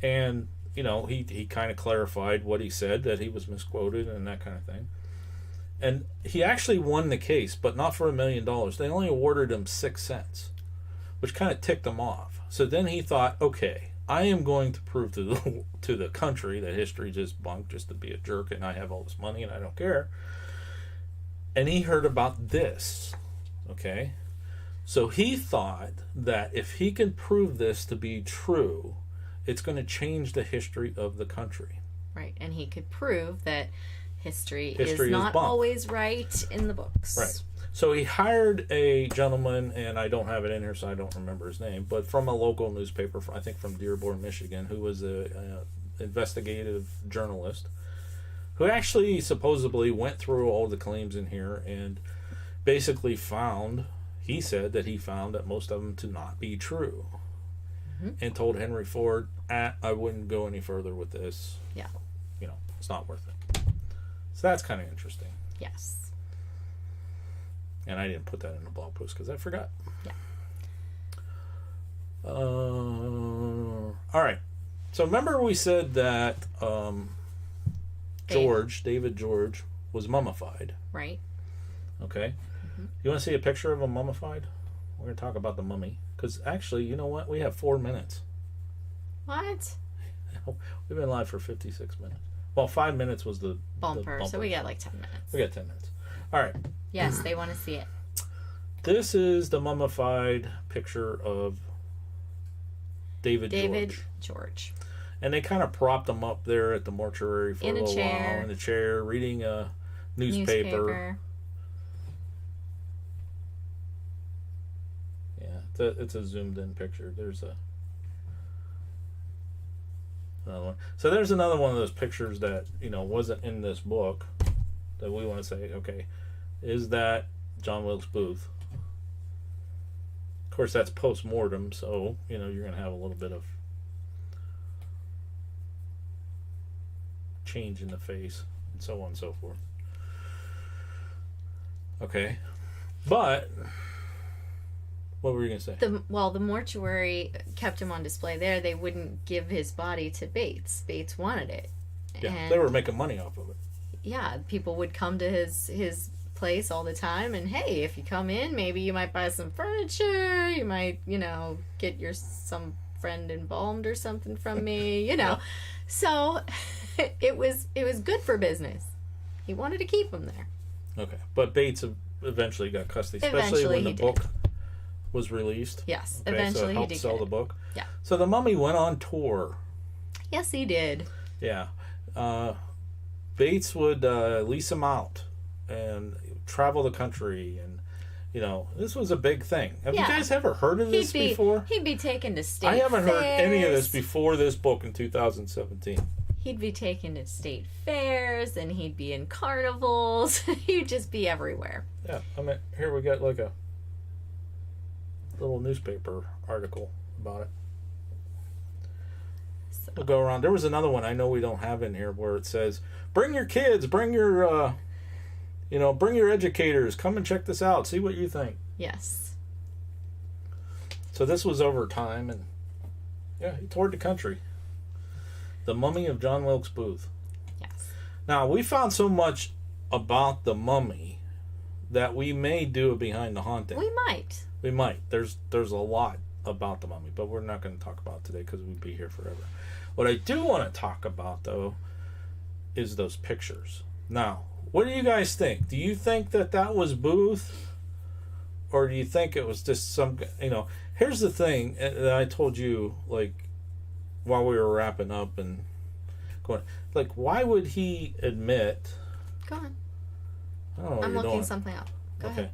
And, he kind of clarified what he said, that he was misquoted and that kind of thing. And he actually won the case, but not for $1 million. They only awarded him 6 cents, which kind of ticked him off. So then he thought, okay, I am going to prove to the country that history just bunked just to be a jerk, and I have all this money and I don't care. And he heard about this, okay? So he thought that if he can prove this to be true, it's going to change the history of the country. Right, and he could prove that history is not bunk. always right in the books. Right. So he hired a gentleman, and I don't have it in here, so I don't remember his name, but from a local newspaper, I think from Dearborn, Michigan, who was a investigative journalist, who actually supposedly went through all the claims in here and basically he said that he found that most of them to not be true. And told Henry Ford, I wouldn't go any further with this. Yeah. It's not worth it. So that's kind of interesting. Yes. And I didn't put that in the blog post because I forgot. Yeah. All right. So remember we said that David George, was mummified. Right. Okay. You want to see a picture of him mummified? We're going to talk about the mummy. Because actually, you know what? We have 4 minutes. What? We've been live for 56 minutes. Well, 5 minutes was the bumper. So we got like 10 minutes. We got 10 minutes. All right. Yes, they want to see it. This is the mummified picture of David George. And they kind of propped him up there at the mortuary for a little while in a chair, reading a newspaper. It's a zoomed in picture. There's another one. So there's another one of those pictures that wasn't in this book that we want to say, okay, is that John Wilkes Booth? Of course, that's post-mortem, so you're going to have a little bit of change in the face and so on and so forth. Okay, but what were you going to say? The mortuary kept him on display there. They wouldn't give his body to Bates. Bates wanted it. Yeah, and they were making money off of it. Yeah, people would come to his place all the time, and hey, if you come in, maybe you might buy some furniture. You might, get some friend embalmed or something from me. Yeah. So it was good for business. He wanted to keep him there. Okay, but Bates eventually got custody, especially when the book was released. Yes, okay, eventually so it helped he did sell the book. Yeah. So the mummy went on tour. Yes, he did. Yeah. Bates would lease him out and travel the country, and this was a big thing. Have you guys ever heard of this before? He'd be taken to state I haven't fairs. heard any of this before this book in 2017. He'd be taken to state fairs, and he'd be in carnivals. He'd just be everywhere. Yeah, here we got like a little newspaper article about it. So. We'll go around. There was another one I know we don't have in here where it says, bring your kids, bring your bring your educators, come and check this out, see what you think. Yes. So this was over time, and he toured the country. The Mummy of John Wilkes Booth. Yes. Now, we found so much about the mummy that we may do a Behind the Haunting. We might. We might. There's a lot about the mummy, but we're not going to talk about it today because we'd be here forever. What I do want to talk about, though, is those pictures. Now, what do you guys think? Do you think that was Booth? Or do you think it was just some... Here's the thing that I told you, like, while we were wrapping up and going, like, why would he admit? Go on. I don't know what I'm you're looking doing. something up. Go ahead.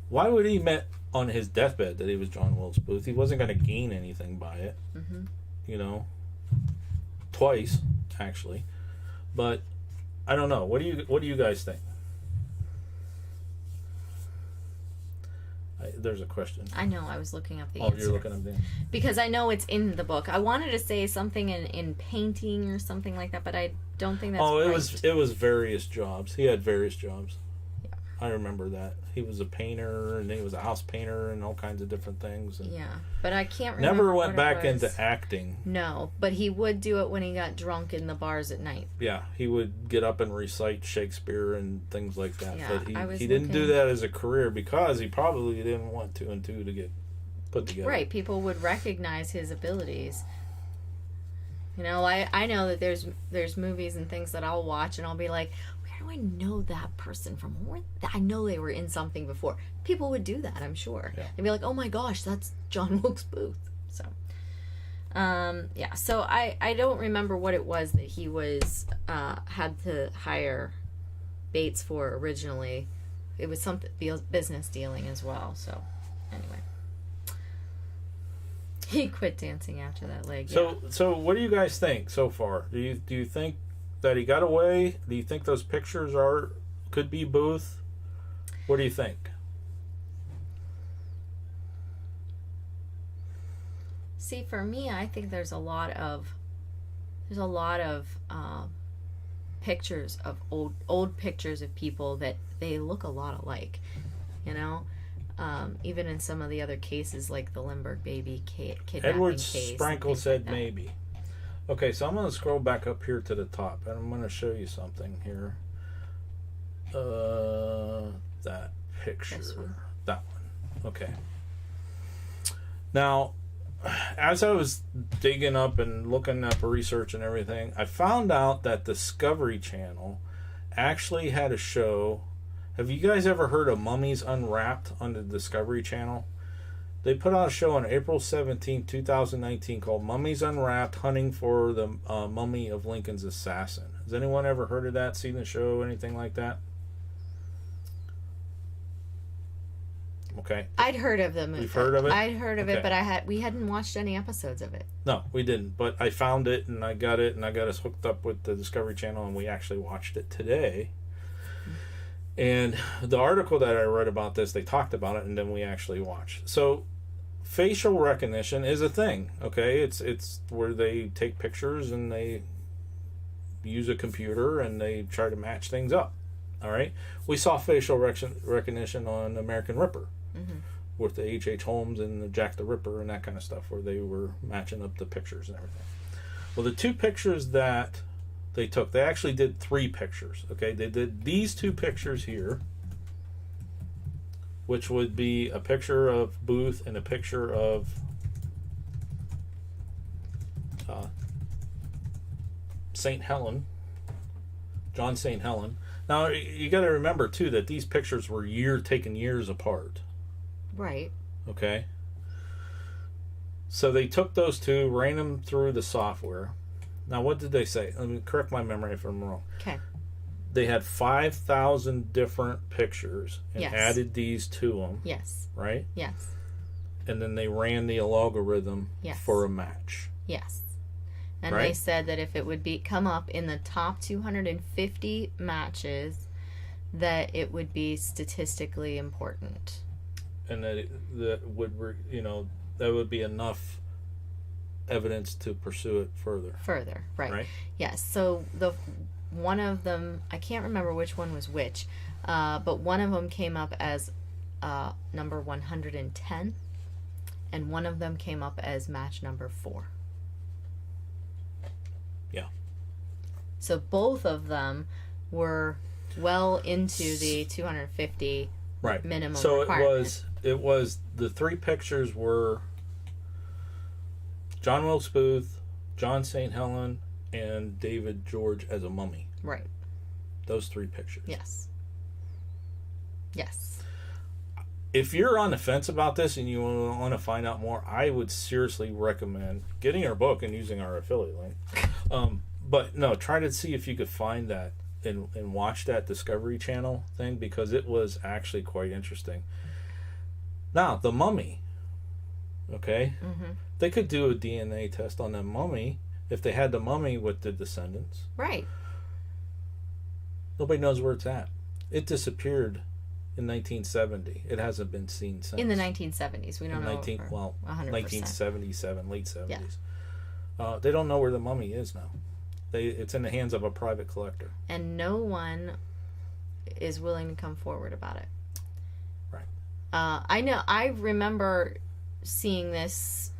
Why would he admit on his deathbed that he was John Wilkes Booth? He wasn't going to gain anything by it. Mm-hmm. You know, twice actually, but I don't know. What do you guys think? There's a question. I know. I was looking up the Oh, answer. you're looking up the Because I know it's in the book. I wanted to say something in painting or something like that, but I don't think that's right. It was various jobs. He had various jobs. Yeah. I remember that. He was a painter, and he was a house painter, and all kinds of different things. And Yeah, but I can't remember. never went what back it was. into acting. No, but he would do it when he got drunk in the bars at night. Yeah, he would get up and recite Shakespeare and things like that. Yeah, but I was he didn't do looking- that as a career because he probably didn't want two and two to get put together. Right, people would recognize his abilities. You know, I know that there's movies and things that I'll watch and I'll be like, where do I know that person from? I know they were in something before. People would do that, I'm sure. Yeah. They'd be like, oh my gosh, that's John Wilkes Booth. So, yeah. So I don't remember what it was that he was had to hire Bates for originally. It was something business dealing as well. So, anyway. He quit dancing after that leg. So what do you guys think so far? Do you think that he got away? Do you think those pictures could be Booth? What do you think? See, for me, I think there's a lot of pictures of old pictures of people that they look a lot alike. You know, even in some of the other cases, like the Lindbergh baby kidnapping Edward case. Sprankle said maybe. Okay, so I'm going to scroll back up here to the top, and I'm going to show you something here. That picture. This one. That one. Okay. Now, as I was digging up and looking up research and everything, I found out that Discovery Channel actually had a show. Have you guys ever heard of Mummies Unwrapped on the Discovery Channel? They put out a show on April 17, 2019 called Mummies Unwrapped, Hunting for the Mummy of Lincoln's Assassin. Has anyone ever heard of that, seen the show, anything like that? Okay. I'd heard of them. You've heard of it? I'd heard of it, Okay. but we hadn't watched any episodes of it. No, we didn't. But I found it, and I got us hooked up with the Discovery Channel, and we actually watched it today. And the article that I read about this, they talked about it, and then we actually watched. So, facial recognition is a thing, okay? It's where they take pictures and they use a computer and they try to match things up, all right? We saw facial recognition on American Ripper with the H.H. Holmes and the Jack the Ripper and that kind of stuff, where they were matching up the pictures and everything. Well, the two pictures that they took, they actually did 3 pictures, okay? They did these 2 pictures here, which would be a picture of Booth and a picture of St. Helen, John St. Helen. Now, you got to remember, too, that these pictures were taken years apart. Right. Okay? So they took those 2, ran them through the software. Now, what did they say? Let me correct my memory if I'm wrong. Okay. They had 5,000 different pictures and Yes. added these to them, Yes. right? Yes. And then they ran the algorithm Yes. for a match. Yes. And Right? they said that if it would come up in the top 250 matches, that it would be statistically important. And that would be enough evidence to pursue it further. Further, right? Right? Yes. So one of them, I can't remember which one was which, but one of them came up as number 110, and one of them came up as match number 4. Yeah. So both of them were well into the 250 Right. minimum So requirement. it was the 3 pictures were John Wilkes Booth, John St. Helen, and David George as a mummy. Right. Those 3 pictures. Yes. Yes. if you're on the fence about this and you want to find out more, I would seriously recommend getting our book and using our affiliate link. But no, try to see if you could find that and watch that Discovery Channel thing, because it was actually quite interesting. Now, the mummy, okay? Mm-hmm. They could do a DNA test on the mummy if they had the mummy with the descendants. Right. Nobody knows where it's at. It disappeared in 1970. It hasn't been seen since. In the 1970s. We don't know. 100%. 1977, late 70s. Yeah. They don't know where the mummy is now. It's in the hands of a private collector. And no one is willing to come forward about it. Right. I remember seeing this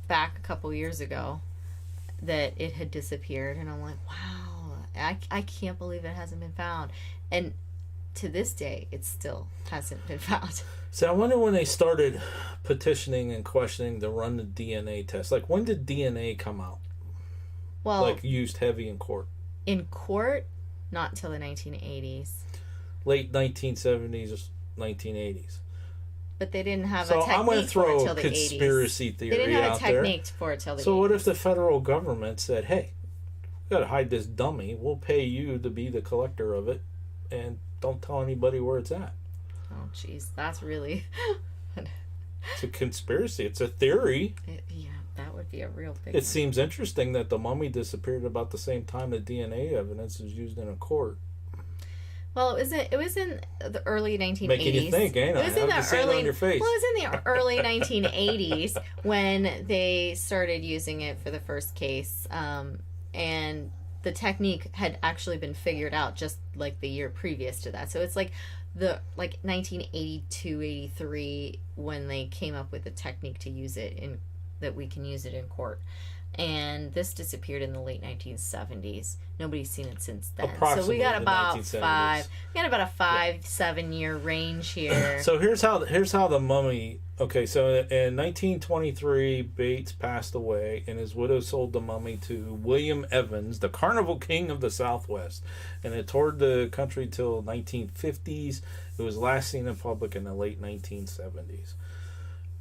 back a couple years ago, that it had disappeared, and I'm like, wow, I can't believe it hasn't been found. And to this day, it still hasn't been found. So I wonder when they started petitioning and questioning to run the DNA test. Like, when did DNA come out? Well, like, used heavy in court? In court, not until the 1980s. Late 1970s, 1980s. But they didn't have a technique so I'm going to throw for it till a the conspiracy 80s. theory They didn't have out a technique for it till the 80s. So what if the federal government said, hey, we got to hide this dummy. We'll pay you to be the collector of it, and don't tell anybody where it's at. Oh, jeez. That's really... It's a conspiracy. It's a theory. Yeah, that would be a real big It seems interesting that the mummy disappeared about the same time the DNA evidence is used in a court. Well, it was in the early 1980s. Making you think, ain't I? It was in the early on your face. Well, it was in the early 1980s when they started using it for the first case, and the technique had actually been figured out just like the year previous to that. So it's like 1982, 83 when they came up with the technique to use it that we can use it in court. And this disappeared in the late 1970s. Nobody's seen it since then. So we got about 5-7 year range here. So here's how the mummy. Okay, so in 1923, Bates passed away, and his widow sold the mummy to William Evans, the Carnival King of the Southwest, and it toured the country till 1950s. It was last seen in public in the late 1970s,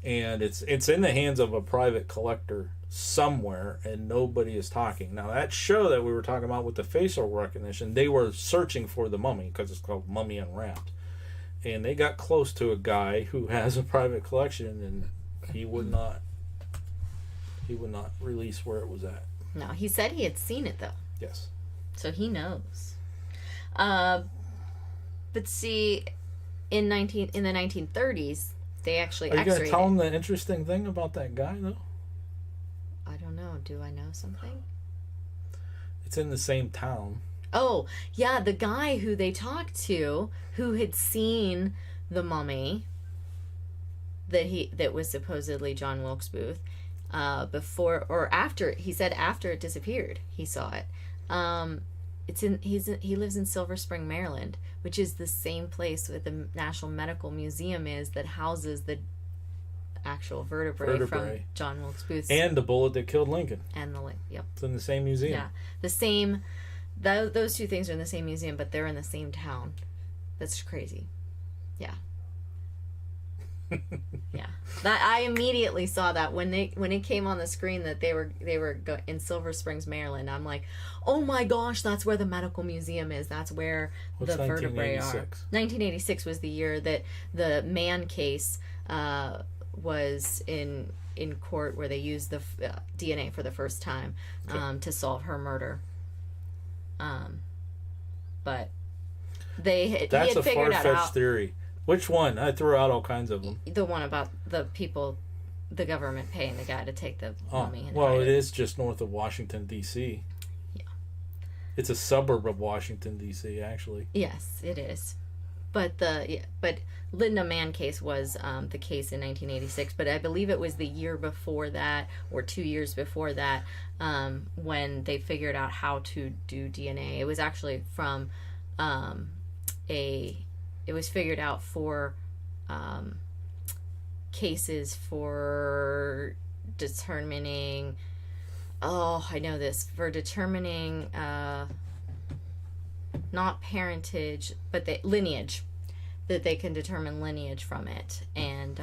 and it's in the hands of a private collector somewhere, and nobody is talking. Now, that show that we were talking about with the facial recognition, they were searching for the mummy because it's called Mummy Unwrapped, and they got close to a guy who has a private collection, and he would not release where it was at. No, he said he had seen it though. Yes. So he knows. But see, in the 1930s, they actually Are you going to tell him X-rated. the interesting thing about that guy though? I don't know. Do I know something? It's in the same town. Oh, yeah, the guy who they talked to, who had seen the mummy, that was supposedly John Wilkes Booth, before or after, he said after it disappeared, he saw it. He lives in Silver Spring, Maryland, which is the same place where the National Medical Museum is that houses the actual vertebrae from John Wilkes Booth. And the bullet that killed Lincoln. And yep. It's in the same museum. Yeah. The same, those two things are in the same museum, but they're in the same town. That's crazy. Yeah. Yeah. That I immediately saw that when it came on the screen that they were in Silver Springs, Maryland. I'm like, oh my gosh, that's where the medical museum is. That's where the vertebrae are. 1986 was the year that the Mann case was in court, where they used the DNA for the first time to solve her murder. But he had figured out. That's a far-fetched theory. Which one? I threw out all kinds of them. The one about the people, the government paying the guy to take the mummy. Well, it is just north of Washington, D.C. Yeah. It's a suburb of Washington, D.C., actually. Yes, it is. But Linda Mann case was the case in 1986, but I believe it was the year before that, or 2 years before that, when they figured out how to do DNA. It was actually from it was figured out for cases for determining, I know this, for determining not parentage, but the lineage. that they can determine lineage from it. And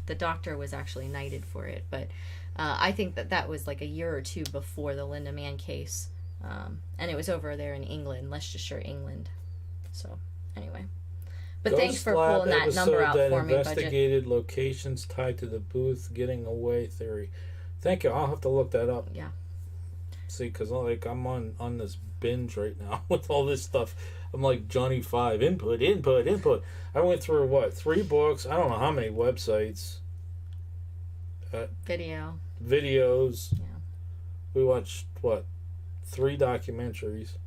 the doctor was actually knighted for it. But I think that was like a year or two before the Linda Mann case. And it was over there in England, Leicestershire, England. So, anyway. But Ghost thanks for Lab pulling that number out that for me, investigated locations tied to the Booth getting away theory. Thank you. I'll have to look that up. Yeah. See, because like I'm on this binge right now with all this stuff. I'm like Johnny Five. Input. I went through 3 books. I don't know how many websites. Videos. Yeah. We watched 3 documentaries.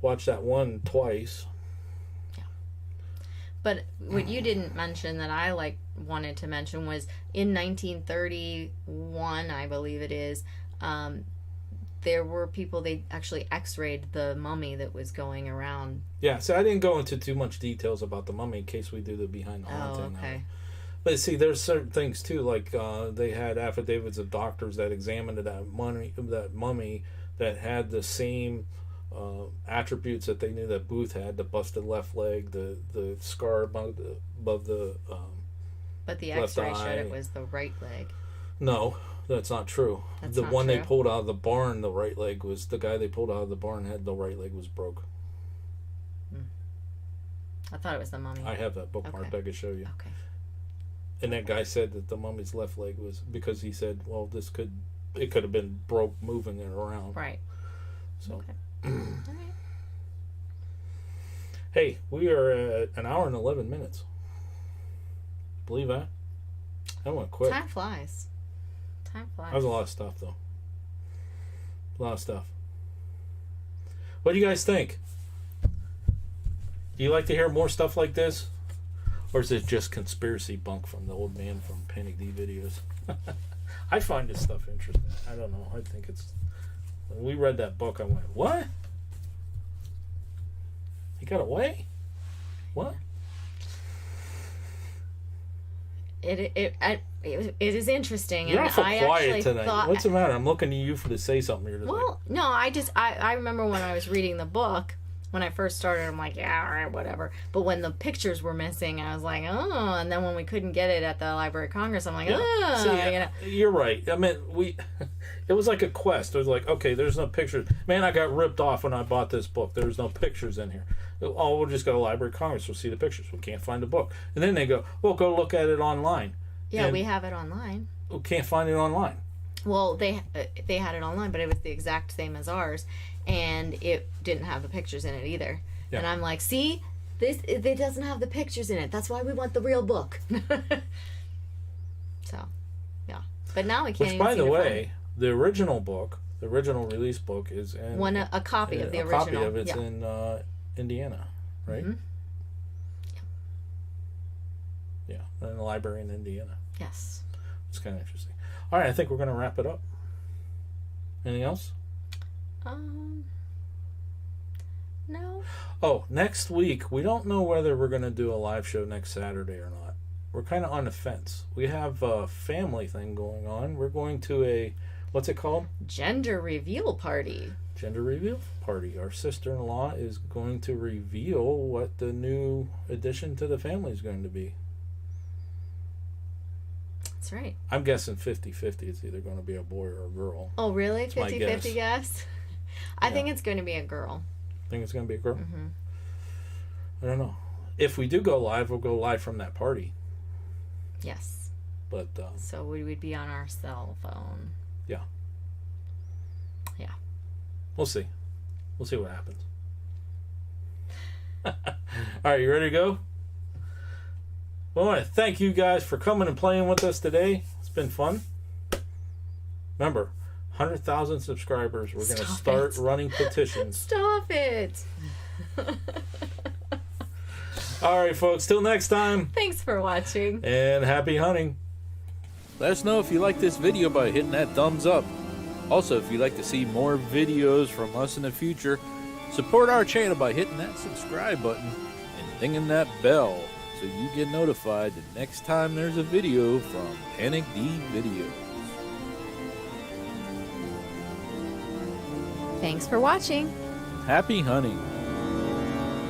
Watched that one twice. But what you didn't mention that I wanted to mention was in 1931, I believe it is, there were people, they actually x-rayed the mummy that was going around. Yeah, so I didn't go into too much details about the mummy in case we do the behind the haunting. Oh, okay. But see, there's certain things too, like they had affidavits of doctors that examined that mummy that had the same attributes that they knew that Booth had: the busted left leg, the scar above the But the x-ray left showed eye. it was the right leg. No, that's not true. That's the not one they true? pulled out of the barn, the right leg was the guy they pulled out of the barn had the right leg was broke. I thought it was the mummy. I have that bookmark. Okay. I could show you. Okay. And that guy said that the mummy's left leg was because he said, well, it could have been broke moving it around. Right. So. Okay. All right. Hey, we are at an hour and 11 minutes. Believe that? That went quick. Time flies. Time flies. That was a lot of stuff, though. A lot of stuff. What do you guys think? Do you like to hear more stuff like this? Or is it just conspiracy bunk from the old man from Panic D videos? I find this stuff interesting. I don't know. I think it's... When we read that book, I went, what? He got away? What? It is interesting. You're and awful I quiet actually tonight. thought, What's the matter? I'm looking to you to say something. You're just well, no, I remember when I was reading the book, when I first started, I'm like, yeah, all right, whatever. But when the pictures were missing, I was like, oh. And then when we couldn't get it at the Library of Congress, I'm like, oh. See, you're right. I mean, it was like a quest. It was like, okay, there's no pictures. Man, I got ripped off when I bought this book. There's no pictures in here. Oh, we'll just go to the Library of Congress. We'll see the pictures. We can't find the book. And then they go, well, go look at it online. Yeah, and we have it online. we can't find it online. Well, they had it online, but it was the exact same as ours, and it didn't have the pictures in it either. Yeah. And I'm like, see, it doesn't have the pictures in it. That's why we want the real book. So, yeah. But now we can't. Which, even by seem the to find way, the original book, the original release book, is in a copy of the a original. copy of it's yeah. in Indiana, right? Mm-hmm. Yeah, in the library in Indiana. Yes. It's kind of interesting. All right, I think we're going to wrap it up. Anything else? No. Oh, next week, we don't know whether we're going to do a live show next Saturday or not. We're kind of on the fence. We have a family thing going on. We're going to what's it called? Gender reveal party. Gender reveal party. Our sister-in-law is going to reveal what the new addition to the family is going to be. That's right. I'm guessing 50-50. It's either going to be a boy or a girl. Oh, really? That's my 50-50 guess? I think it's going to be a girl. Think it's going to be a girl? Mm-hmm. I don't know. If we do go live, we'll go live from that party. Yes. But so we would be on our cell phone. Yeah. Yeah. We'll see. We'll see what happens. All right, you ready to go? Well, I want to thank you guys for coming and playing with us today. It's been fun. Remember, 100,000 subscribers. We're going to start running petitions. Stop it. All right, folks. Till next time. Thanks for watching. And happy hunting. Let us know if you like this video by hitting that thumbs up. Also, if you'd like to see more videos from us in the future, support our channel by hitting that subscribe button and dinging that bell so you get notified the next time there's a video from Panic D Videos. Thanks for watching. Happy hunting.